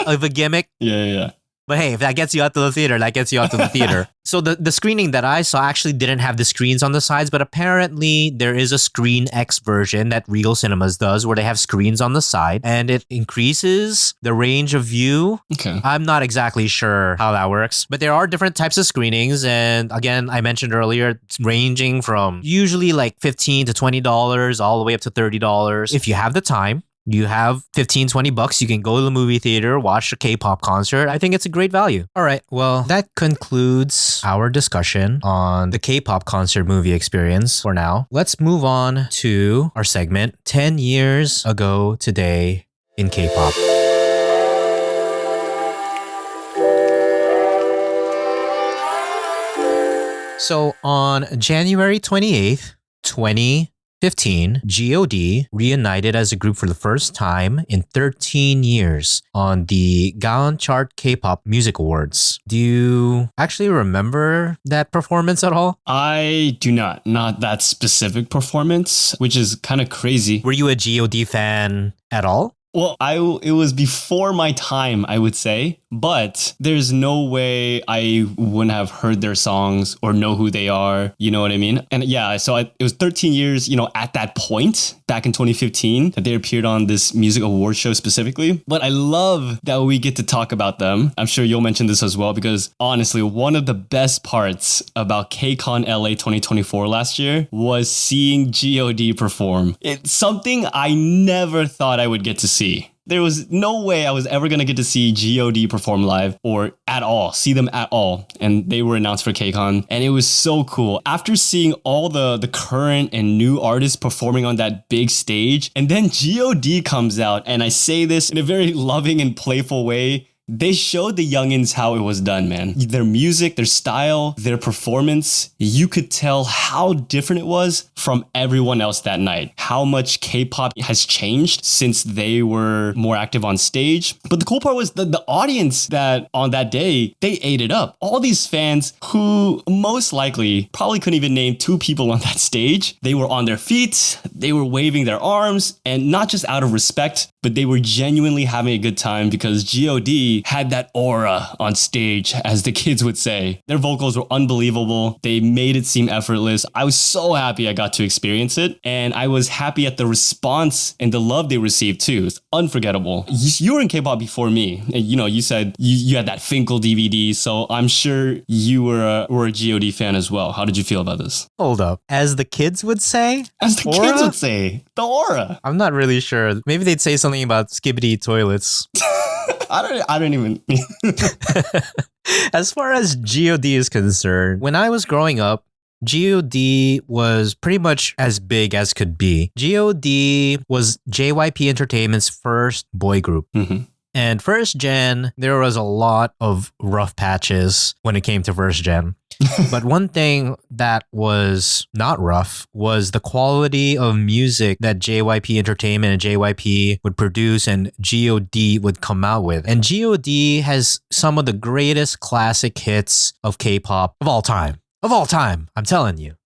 of a gimmick. Yeah. But hey, if that gets you out to the theater, that gets you out to the theater. So the screening that I saw actually didn't have the screens on the sides, but apparently there is a Screen X version that Regal Cinemas does where they have screens on the side and it increases the range of view. Okay. I'm not exactly sure how that works, but there are different types of screenings. And again, I mentioned earlier, it's ranging from usually like $15 to $20 all the way up to $30 if you have the time. You have $15-20, you can go to the movie theater, watch a K-pop concert. I think it's a great value. All right, well, that concludes our discussion on the K-pop concert movie experience for now. Let's move on to our segment, 10 years ago today in K-pop. So on January 28th, 2015, g.o.d reunited as a group for the first time in 13 years on the Gaon Chart K-pop Music Awards. Do you actually remember that performance at all? I do not. Not that specific performance, which is kind of crazy. Were you a g.o.d fan at all? Well, it was before my time, I would say, but there's no way I wouldn't have heard their songs or know who they are. You know what I mean? And yeah, so it was 13 years, at that point, back in 2015, that they appeared on this music award show specifically. But I love that we get to talk about them. I'm sure you'll mention this as well, because honestly, one of the best parts about KCON LA 2024 last year was seeing g.o.d perform. It's something I never thought I would get to see. There was no way I was ever going to get to see g.o.d perform live or at all, see them at all. And they were announced for KCON and it was so cool. After seeing all the current and new artists performing on that big stage, and then g.o.d comes out, and I say this in a very loving and playful way, they showed the youngins how it was done, man. Their music, their style, their performance, you could tell how different it was from everyone else that night. How much K-pop has changed since they were more active on stage. But the cool part was the audience that on that day, they ate it up. All these fans who most likely probably couldn't even name two people on that stage. They were on their feet, they were waving their arms, and not just out of respect, but they were genuinely having a good time because G.O.D had that aura on stage, as the kids would say. Their vocals were unbelievable. They made it seem effortless. I was so happy I got to experience it, and I was happy at the response and the love they received too. It's unforgettable. You were in K-pop before me, and you said you had that Finkel DVD, so I'm sure you were a G.O.D fan as well. How did you feel about this? Hold up. As the kids would say? As the kids would say, the aura. I'm not really sure. Maybe they'd say something about skibbity toilets. I don't even. As far as G.O.D is concerned, when I was growing up, G.O.D was pretty much as big as could be. G.O.D was JYP Entertainment's first boy group. Mm-hmm. And first gen, there was a lot of rough patches when it came to first gen. But one thing that was not rough was the quality of music that JYP Entertainment and JYP would produce and G.O.D would come out with. And G.O.D has some of the greatest classic hits of K-pop of all time. Of all time, I'm telling you.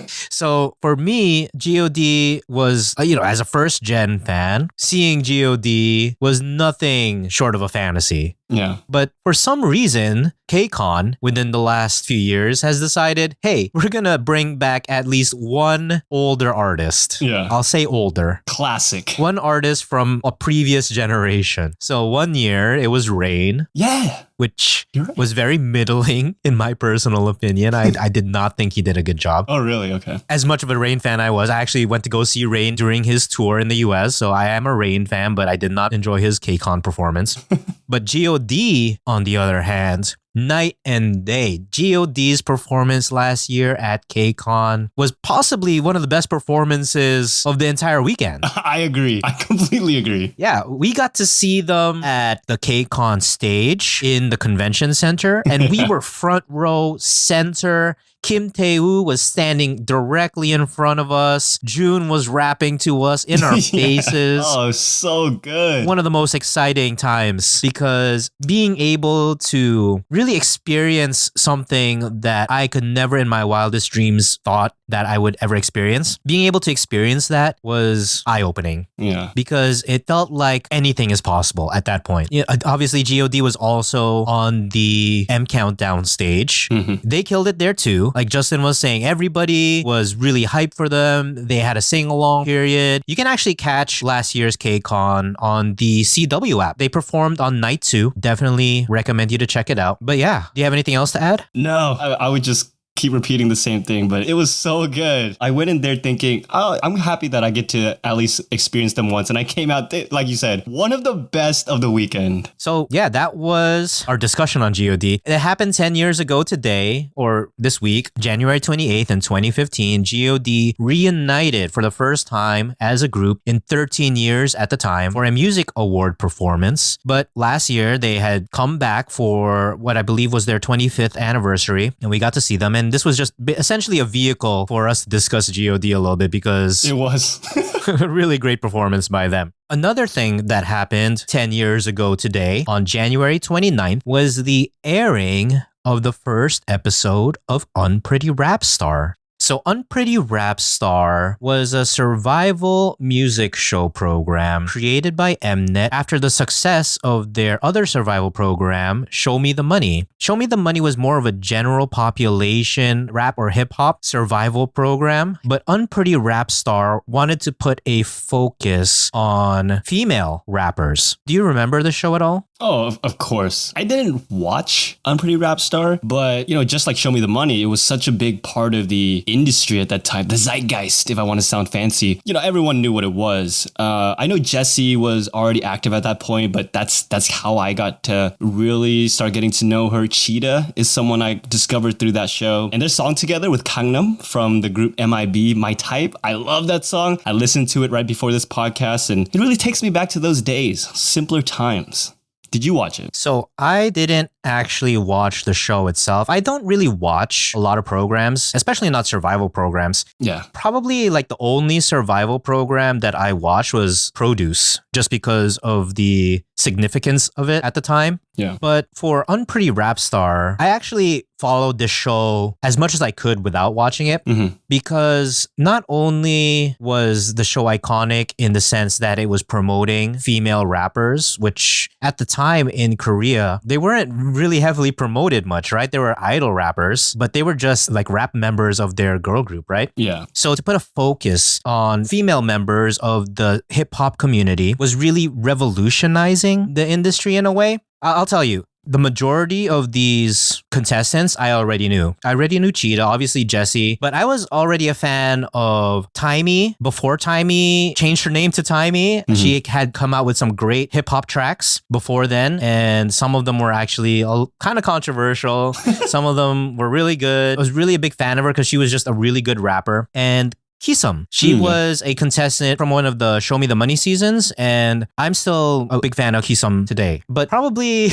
So for me, G.O.D was, as a first gen fan, seeing G.O.D was nothing short of a fantasy. Yeah. But for some reason, KCON within the last few years has decided, hey, we're going to bring back at least one older artist. Yeah. I'll say older. Classic. One artist from a previous generation. So one year it was Rain. Yeah. Which Right. was very middling in my personal opinion. I did not think he did a good job. Oh, really? Okay. As much of a Rain fan I was, I actually went to go see Rain during his tour in the US. So I am a Rain fan, but I did not enjoy his KCON performance. But G.O.D, on the other hand, night and day. G.O.D's performance last year at KCON was possibly one of the best performances of the entire weekend. I agree. I completely agree. Yeah, we got to see them at the KCON stage in the convention center, and we were front row center. Kim Tae-woo was standing directly in front of us. June was rapping to us in our faces. Oh, so good. One of the most exciting times because being able to really experience something that I could never in my wildest dreams thought that I would ever experience. Being able to experience that was eye-opening. Yeah. Because it felt like anything is possible at that point. Obviously, G.O.D was also on the M Countdown stage. Mm-hmm. They killed it there too. Like Justin was saying, everybody was really hyped for them. They had a sing-along period. You can actually catch last year's KCON on the CW app. They performed on night 2. Definitely recommend you to check it out. But yeah, do you have anything else to add? No, I would just keep repeating the same thing, but it was so good. I went in there thinking, oh, I'm happy that I get to at least experience them once. And I came out, like you said, one of the best of the weekend. So yeah, that was our discussion on G.O.D. It happened 10 years ago today, or this week, January 28th in 2015. G.O.D reunited for the first time as a group in 13 years at the time for a music award performance. But last year, they had come back for what I believe was their 25th anniversary, and we got to see them. And this was just essentially a vehicle for us to discuss G.O.D a little bit because it was a really great performance by them. Another thing that happened 10 years ago today on January 29th was the airing of the first episode of Unpretty Rapstar. So Unpretty Rapstar was a survival music show program created by Mnet after the success of their other survival program, Show Me the Money. Show Me the Money was more of a general population rap or hip hop survival program, but Unpretty Rapstar wanted to put a focus on female rappers. Do you remember the show at all? Oh, of course. I didn't watch Unpretty Rapstar, but, just like Show Me the Money, it was such a big part of the industry at that time. The zeitgeist, if I want to sound fancy. Everyone knew what it was. I know Jessie was already active at that point, but that's how I got to really start getting to know her. Cheetah is someone I discovered through that show. And their song together with Gangnam from the group MIB, My Type. I love that song. I listened to it right before this podcast, and it really takes me back to those days. Simpler times. Did you watch it? So I didn't actually watch the show itself. I don't really watch a lot of programs, especially not survival programs. Yeah. Probably like the only survival program that I watched was Produce, just because of the significance of it at the time. Yeah. But for Unpretty Rapstar, I actually followed the show as much as I could without watching it because not only was the show iconic in the sense that it was promoting female rappers, which at the time in Korea, they weren't really heavily promoted much, right? They were idol rappers, but they were just like rap members of their girl group, right? Yeah. So to put a focus on female members of the hip hop community was really revolutionizing the industry in a way. I'll tell you, the majority of these contestants, I already knew. I already knew Cheetah, obviously Jessie, but I was already a fan of Taimi before Taimi changed her name to Taimi. She had come out with some great hip hop tracks before then, and some of them were actually kind of controversial. Some of them were really good. I was really a big fan of her because she was just a really good rapper. And Kisum. She was a contestant from one of the Show Me the Money seasons, and I'm still a big fan of Kisum today. But probably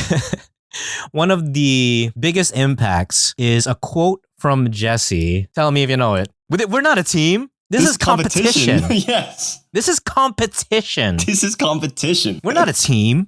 one of the biggest impacts is a quote from Jessie. Tell me if you know it. We're not a team. This is competition. Yes. This is competition. This is competition. We're not a team.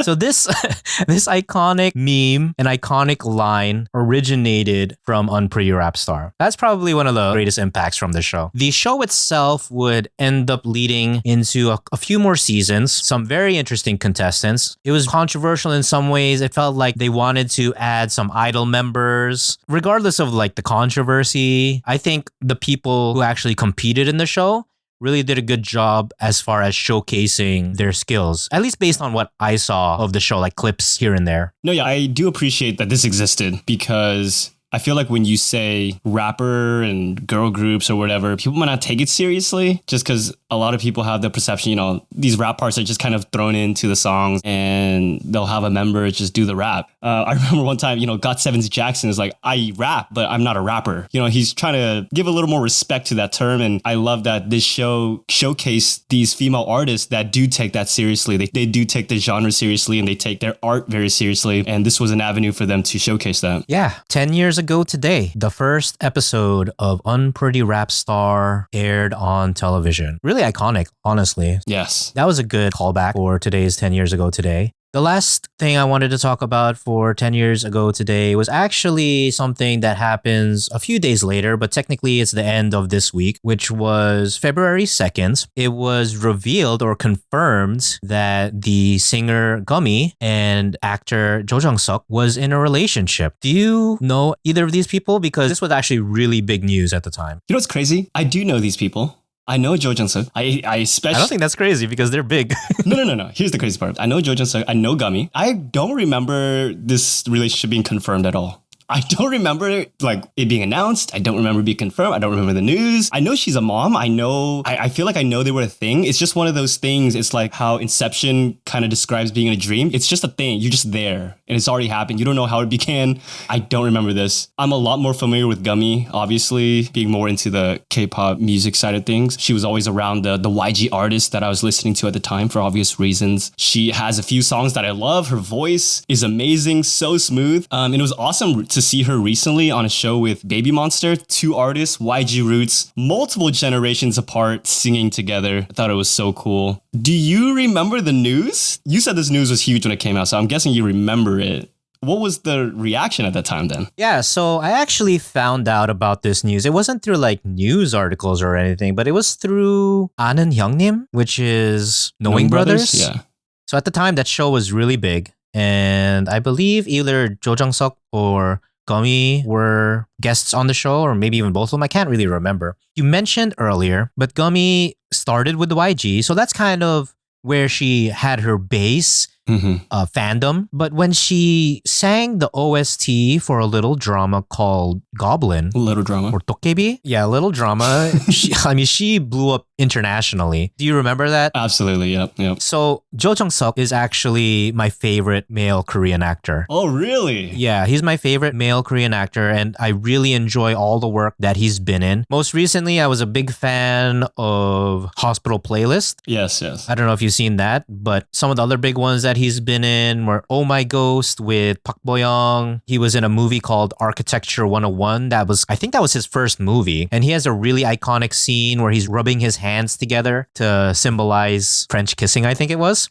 So this iconic meme and iconic line originated from Unpretty Rapstar. That's probably one of the greatest impacts from the show. The show itself would end up leading into a few more seasons, some very interesting contestants. It was controversial in some ways. It felt like they wanted to add some idol members. Regardless of like the controversy, I think the people who actually competed in the show really did a good job as far as showcasing their skills, at least based on what I saw of the show, like clips here and there. No, yeah, I do appreciate that this existed because I feel like when you say rapper and girl groups or whatever, people might not take it seriously just because a lot of people have the perception, you know, these rap parts are just kind of thrown into the songs and they'll have a member just do the rap. I remember one time, you know, GOT7's Jackson is like, I rap, but I'm not a rapper. You know, he's trying to give a little more respect to that term. And I love that this show showcased these female artists that do take that seriously. They do take the genre seriously and they take their art very seriously. And this was an avenue for them to showcase that. Yeah, 10 years ago today, the first episode of Unpretty Rapstar aired on television. Really iconic, honestly. Yes. That was a good callback for today's 10 years ago today. The last thing I wanted to talk about for 10 years ago today was actually something that happens a few days later, but technically it's the end of this week, which was February 2nd. It was revealed or confirmed that the singer Gummy and actor Jo Jung-suk was in a relationship. Do you know either of these people? Because this was actually really big news at the time. You know what's crazy? I do know these people. I know Jo Jung-suk. I especially... I don't think that's crazy because they're big. No. Here's the crazy part. I know Jo Jung-suk. I know Gummy. I don't remember this relationship being confirmed at all. I don't remember like it being announced. I don't remember it being confirmed. I don't remember the news. I know she's a mom. I feel like I know they were a thing. It's just one of those things. It's like how Inception kind of describes being in a dream. It's just a thing. You're just there and it's already happened. You don't know how it began. I don't remember this. I'm a lot more familiar with Gummy, obviously, being more into the K-pop music side of things. She was always around the YG artist that I was listening to at the time for obvious reasons. She has a few songs that I love. Her voice is amazing, so smooth. And it was awesome to see her recently on a show with Baby Monster, two artists, YG roots, multiple generations apart, singing together. I thought it was so cool. Do you remember the news? You said this news was huge when it came out, so I'm guessing you remember it. What was the reaction at that time then? Yeah, so I actually found out about this news. It wasn't through like news articles or anything, but it was through 아는 형님, which is Knowing Brothers. Yeah. So at the time, that show was really big. And I believe either Jo Jung-suk or Gummy were guests on the show, or maybe even both of them. I can't really remember. You mentioned earlier, but Gummy started with the YG. So that's kind of where she had her base fandom. But when she sang the OST for a little drama called Goblin. Little drama. Or Dokkebi. Yeah, little drama. she blew up internationally. Do you remember that? Absolutely, yep. So Jo Jung-suk is actually my favorite male Korean actor. Oh, really? Yeah, he's my favorite male Korean actor, and I really enjoy all the work that he's been in. Most recently, I was a big fan of Hospital Playlist. Yes. I don't know if you've seen that, but some of the other big ones that he's been in were Oh My Ghost with Park Bo-young. He was in a movie called Architecture 101. I think that was his first movie. And he has a really iconic scene where he's rubbing his hands together to symbolize French kissing, I think it was.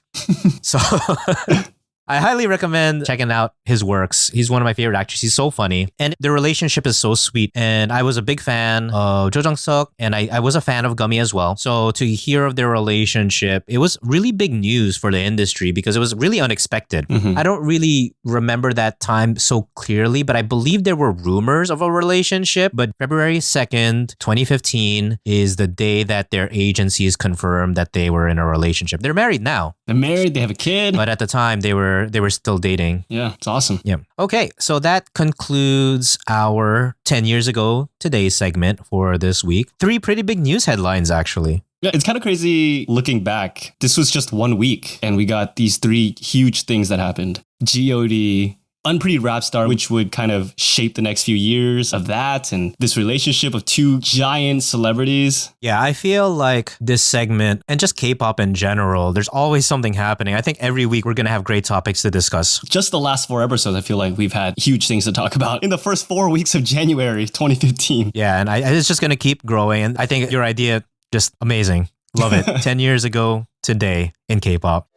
So I highly recommend checking out his works. He's one of my favorite actors. He's so funny. And their relationship is so sweet. And I was a big fan of Jo Jung-suk, and I was a fan of Gummy as well. So to hear of their relationship, it was really big news for the industry because it was really unexpected. I don't really remember that time so clearly, but I believe there were rumors of a relationship. But February 2nd, 2015 is the day that their agencies confirmed that they were in a relationship. They're married now. They're married, they have a kid. But at the time, they were still dating. Yeah, it's awesome. Yeah. Okay, so that concludes our 10 years ago today segment for this week. 3 pretty big news headlines, actually. Yeah, it's kind of crazy looking back. This was just 1 week, and we got these 3 huge things that happened. g.o.d, Unpretty Rapstar, which would kind of shape the next few years of that, and this relationship of 2 giant celebrities. Yeah, I feel like this segment, and just K-pop in general, there's always something happening. I think every week we're going to have great topics to discuss. Just the last 4 episodes, I feel like we've had huge things to talk about in the first 4 weeks of January 2015. Yeah, and it's just going to keep growing, and I think your idea, just amazing. Love it. 10 years ago today in K-pop.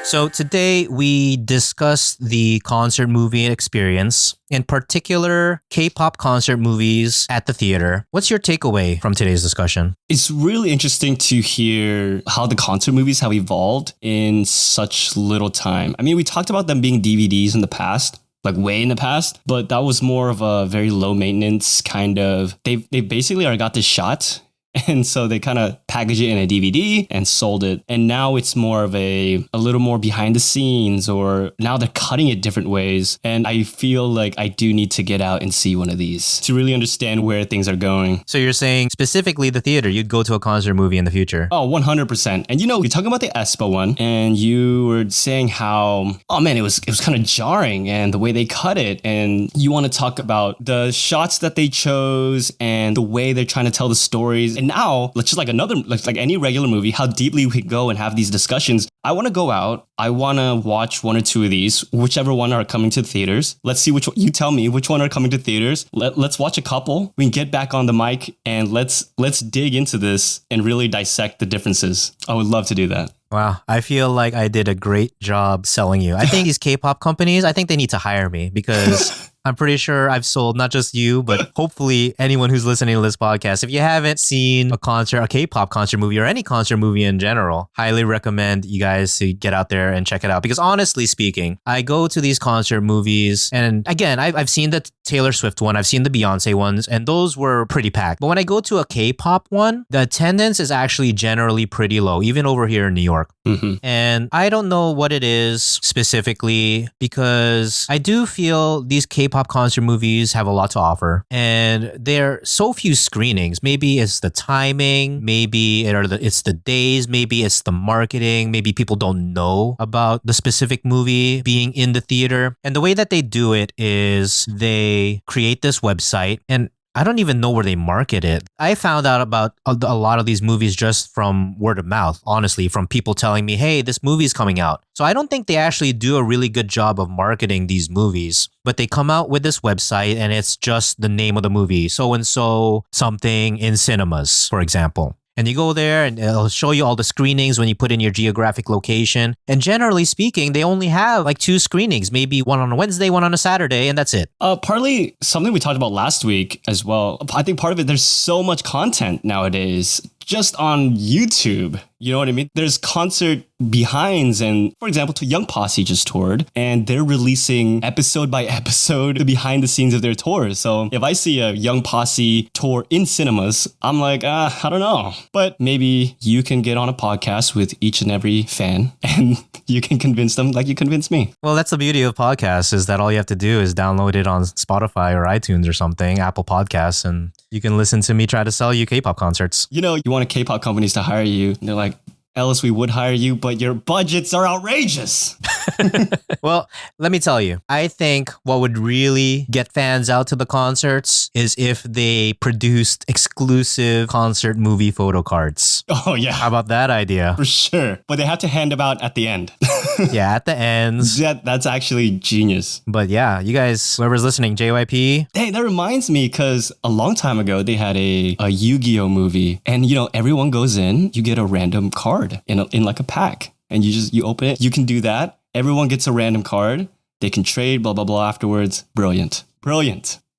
So today we discussed the concert movie experience, in particular K-pop concert movies at the theater. What's your takeaway from today's discussion? It's really interesting to hear how the concert movies have evolved in such little time. I mean, we talked about them being DVDs in the past, like way in the past, but that was more of a very low maintenance kind of, they basically already got this shot. And so they kind of packaged it in a DVD and sold it. And now it's more of a little more behind the scenes, or now they're cutting it different ways. And I feel like I do need to get out and see one of these to really understand where things are going. So you're saying specifically the theater, you'd go to a concert movie in the future? Oh, 100%. And you're talking about the aespa one, and you were saying how, oh man, it was kind of jarring and the way they cut it. And you want to talk about the shots that they chose and the way they're trying to tell the stories. And now, let's just like any regular movie, how deeply we go and have these discussions. I want to go out. I want to watch 1 or 2 of these, whichever one are coming to theaters. Let's see which one, you tell me which one are coming to theaters. Let's watch a couple. We can get back on the mic and let's dig into this and really dissect the differences. I would love to do that. Wow, I feel like I did a great job selling you. I think these K-pop companies, I think they need to hire me because I'm pretty sure I've sold not just you, but hopefully anyone who's listening to this podcast. If you haven't seen a K-pop concert movie or any concert movie in general, highly recommend you guys to get out there and check it out. Because honestly speaking, I go to these concert movies, and again, I've seen the Taylor Swift one, I've seen the Beyonce ones, and those were pretty packed. But when I go to a K-pop one, the attendance is actually generally pretty low, even over here in New York. And I don't know what it is specifically, because I do feel these K-pop concert movies have a lot to offer, and there are so few screenings. Maybe it's the timing, maybe it's the days, maybe it's the marketing, maybe people don't know about the specific movie being in the theater. And the way that they do it is they create this website, and I don't even know where they market it. I found out about a lot of these movies just from word of mouth, honestly, from people telling me, hey, this movie's coming out. So I don't think they actually do a really good job of marketing these movies, but they come out with this website and it's just the name of the movie. So-and-so something in cinemas, for example. And you go there and it'll show you all the screenings when you put in your geographic location. And generally speaking, they only have like 2 screenings, maybe one on a Wednesday, one on a Saturday, and that's it. Partly something we talked about last week as well. I think part of it, there's so much content nowadays just on YouTube. You know what I mean? There's concert behinds, and for example, Young Posse just toured, and they're releasing episode by episode the behind the scenes of their tours. So if I see a Young Posse tour in cinemas, I'm like, I don't know. But maybe you can get on a podcast with each and every fan and you can convince them like you convinced me. Well, that's the beauty of podcasts, is that all you have to do is download it on Spotify or iTunes or something, Apple Podcasts, and you can listen to me try to sell you K-pop concerts. You want K-pop companies to hire you, and they're like, Ellis, we would hire you, but your budgets are outrageous. Well, let me tell you, I think what would really get fans out to the concerts is if they produced exclusive concert movie photo cards. Oh, yeah. How about that idea? For sure. But they have to hand them out at the end. Yeah, at the ends. That's actually genius. But yeah, you guys, whoever's listening, JYP. Hey, that reminds me, because a long time ago, they had a Yu-Gi-Oh movie. And, everyone goes in, you get a random card. card in like a pack, and you open it. You can do that. Everyone gets a random card. They can trade, blah, blah, blah afterwards. Brilliant.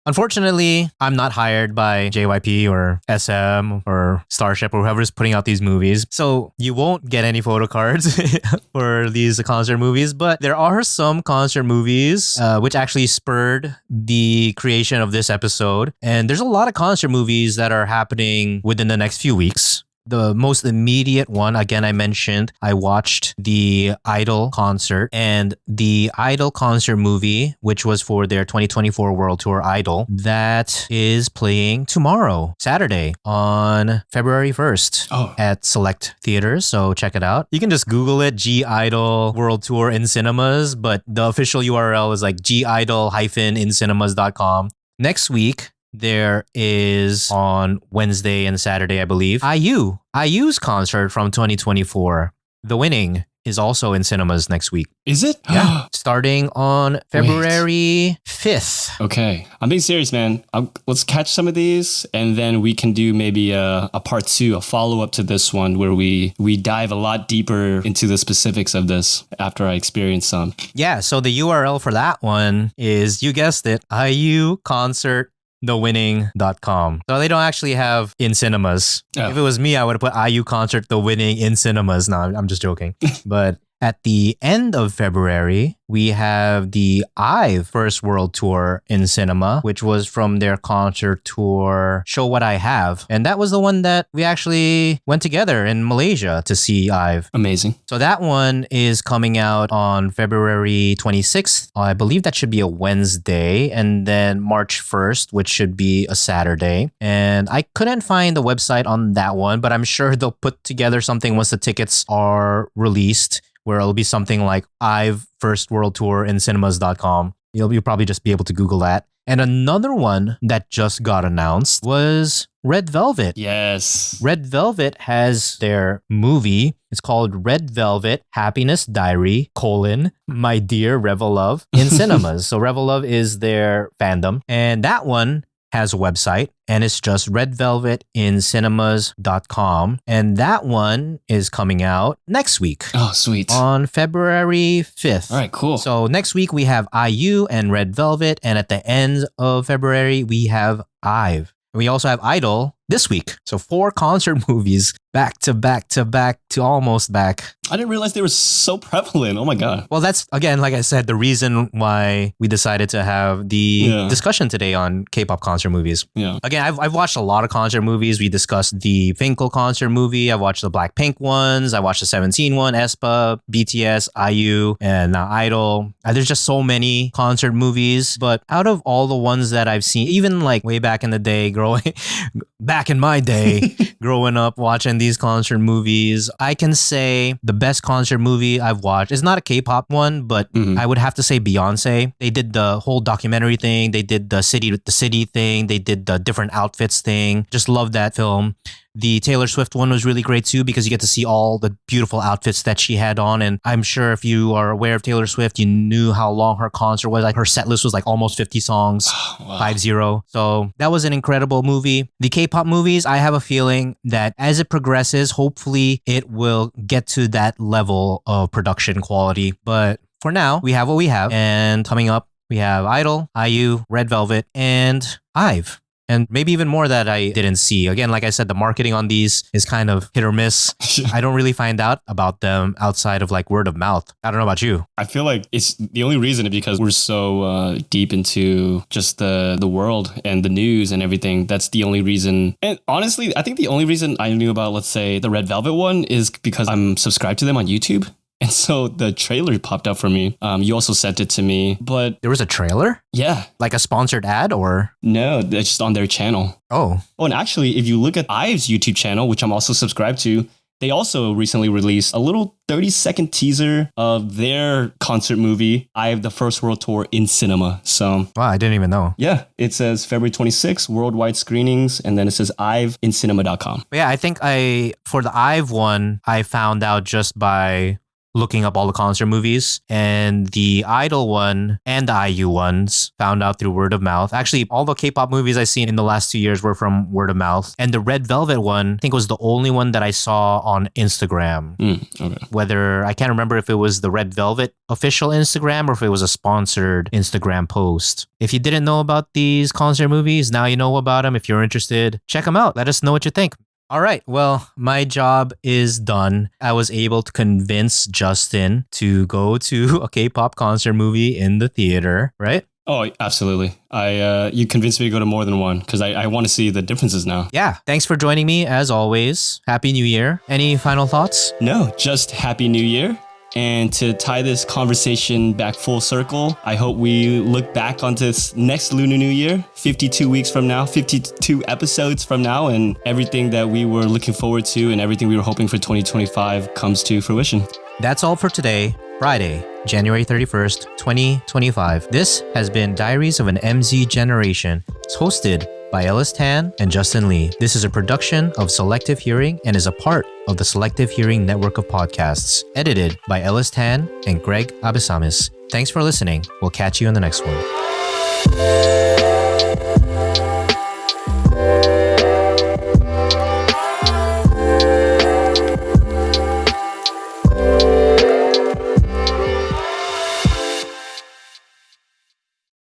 Unfortunately, I'm not hired by JYP or SM or Starship or whoever's putting out these movies. So you won't get any photo cards for these concert movies. But there are some concert movies which actually spurred the creation of this episode. And there's a lot of concert movies that are happening within the next few weeks. The most immediate one, again, I mentioned, I watched the Idol concert, and the Idol concert movie, which was for their 2024 World Tour Idol, that is playing tomorrow, Saturday, on February 1st at select theaters. So check it out. You can just Google it, G.Idol World Tour in cinemas, but the official URL is like gidol-incinemas.com. Next week, there is on Wednesday and Saturday, I believe, IU's concert from 2024. The Winning is also in cinemas next week. Is it? Yeah. Starting on February 5th. Okay. I'm being serious, man. Let's catch some of these, and then we can do maybe a part 2, a follow-up to this one, where we dive a lot deeper into the specifics of this after I experience some. Yeah, so the URL for that one is, you guessed it, IU concert thewinning.com. So they don't actually have in cinemas. Oh. If it was me, I would have put IU concert The Winning in cinemas. No, I'm just joking. But at the end of February, we have the IVE First World Tour in cinema, which was from their concert tour, Show What I Have. And that was the one that we actually went together in Malaysia to see IVE. Amazing. So that one is coming out on February 26th. I believe that should be a Wednesday. And then March 1st, which should be a Saturday. And I couldn't find the website on that one, but I'm sure they'll put together something once the tickets are released, where it'll be something like IVE First World Tour in cinemas.com. You'll probably just be able to Google that. And another one that just got announced was Red Velvet. Yes. Red Velvet has their movie. It's called Red Velvet Happiness Diary, My Dear Revel Love in cinemas. So Revel Love is their fandom. And that one has a website, and it's just redvelvetincinemas.com. And that one is coming out next week. Oh, sweet. On February 5th. All right, cool. So next week we have IU and Red Velvet, and at the end of February we have IVE. And we also have Idol this week. So 4 concert movies back to back to back to almost back. I didn't realize they were so prevalent. Oh my God. Well, that's, again, like I said, the reason why we decided to have the discussion today on K-pop concert movies. Yeah. Again, I've watched a lot of concert movies. We discussed the Finkel concert movie. I watched the Blackpink ones. I watched the 17 one, aespa, BTS, IU, and now Idol. There's just so many concert movies. But out of all the ones that I've seen, even like way back in the day, back in my day, growing up watching these concert movies, I can say the best concert movie I've watched is not a K-pop one, but I would have to say Beyonce. They did the whole documentary thing. They did the city thing. They did the different outfits thing. Just love that film. The Taylor Swift one was really great too, because you get to see all the beautiful outfits that she had on. And I'm sure if you are aware of Taylor Swift, you knew how long her concert was. Like her set list was like almost 50 songs, 50. So that was an incredible movie. The K-pop movies, I have a feeling that as it progresses, hopefully it will get to that level of production quality. But for now, we have what we have. And coming up, we have Idol, IU, Red Velvet, and IVE. And maybe even more that I didn't see. Again, like I said, the marketing on these is kind of hit or miss. I don't really find out about them outside of like word of mouth. I don't know about you. I feel like it's the only reason is because we're so deep into just the world and the news and everything. That's the only reason. And honestly, I think the only reason I knew about, let's say, the Red Velvet one is because I'm subscribed to them on YouTube. And so the trailer popped up for me. You also sent it to me, but... There was a trailer? Yeah. Like a sponsored ad or? No, it's just on their channel. Oh. Oh, and actually, if you look at IVE's YouTube channel, which I'm also subscribed to, they also recently released a little 30-second teaser of their concert movie, IVE The First World Tour in cinema. So... Wow, I didn't even know. Yeah, it says February 26th, worldwide screenings, and then it says IVEincinema.com. Yeah, I think for the IVE one, I found out just by looking up all the concert movies. And the Idol one and the IU ones found out through word of mouth. Actually, all the K-pop movies I've seen in the last 2 years were from word of mouth. And the Red Velvet one, I think, was the only one that I saw on Instagram. Okay. Whether, I can't remember if it was the Red Velvet official Instagram or if it was a sponsored Instagram post. If you didn't know about these concert movies, now you know about them. If you're interested, check them out. Let us know what you think. All right. Well, my job is done. I was able to convince Justin to go to a K-pop concert movie in the theater, right? Oh, absolutely. You convinced me to go to more than one because I want to see the differences now. Yeah. Thanks for joining me as always. Happy New Year. Any final thoughts? No, just Happy New Year. And to tie this conversation back full circle, I hope we look back on this next Lunar New Year, 52 weeks from now, 52 episodes from now, and everything that we were looking forward to and everything we were hoping for 2025 comes to fruition. That's all for today, Friday, January 31st, 2025. This has been Diaries of an MZ Generation. It's hosted by Ellis Tan and Justin Lee. This is a production of Selective Hearing and is a part of the Selective Hearing network of podcasts, edited by Ellis Tan and Greg Abesamis. Thanks for listening. We'll catch you in the next one.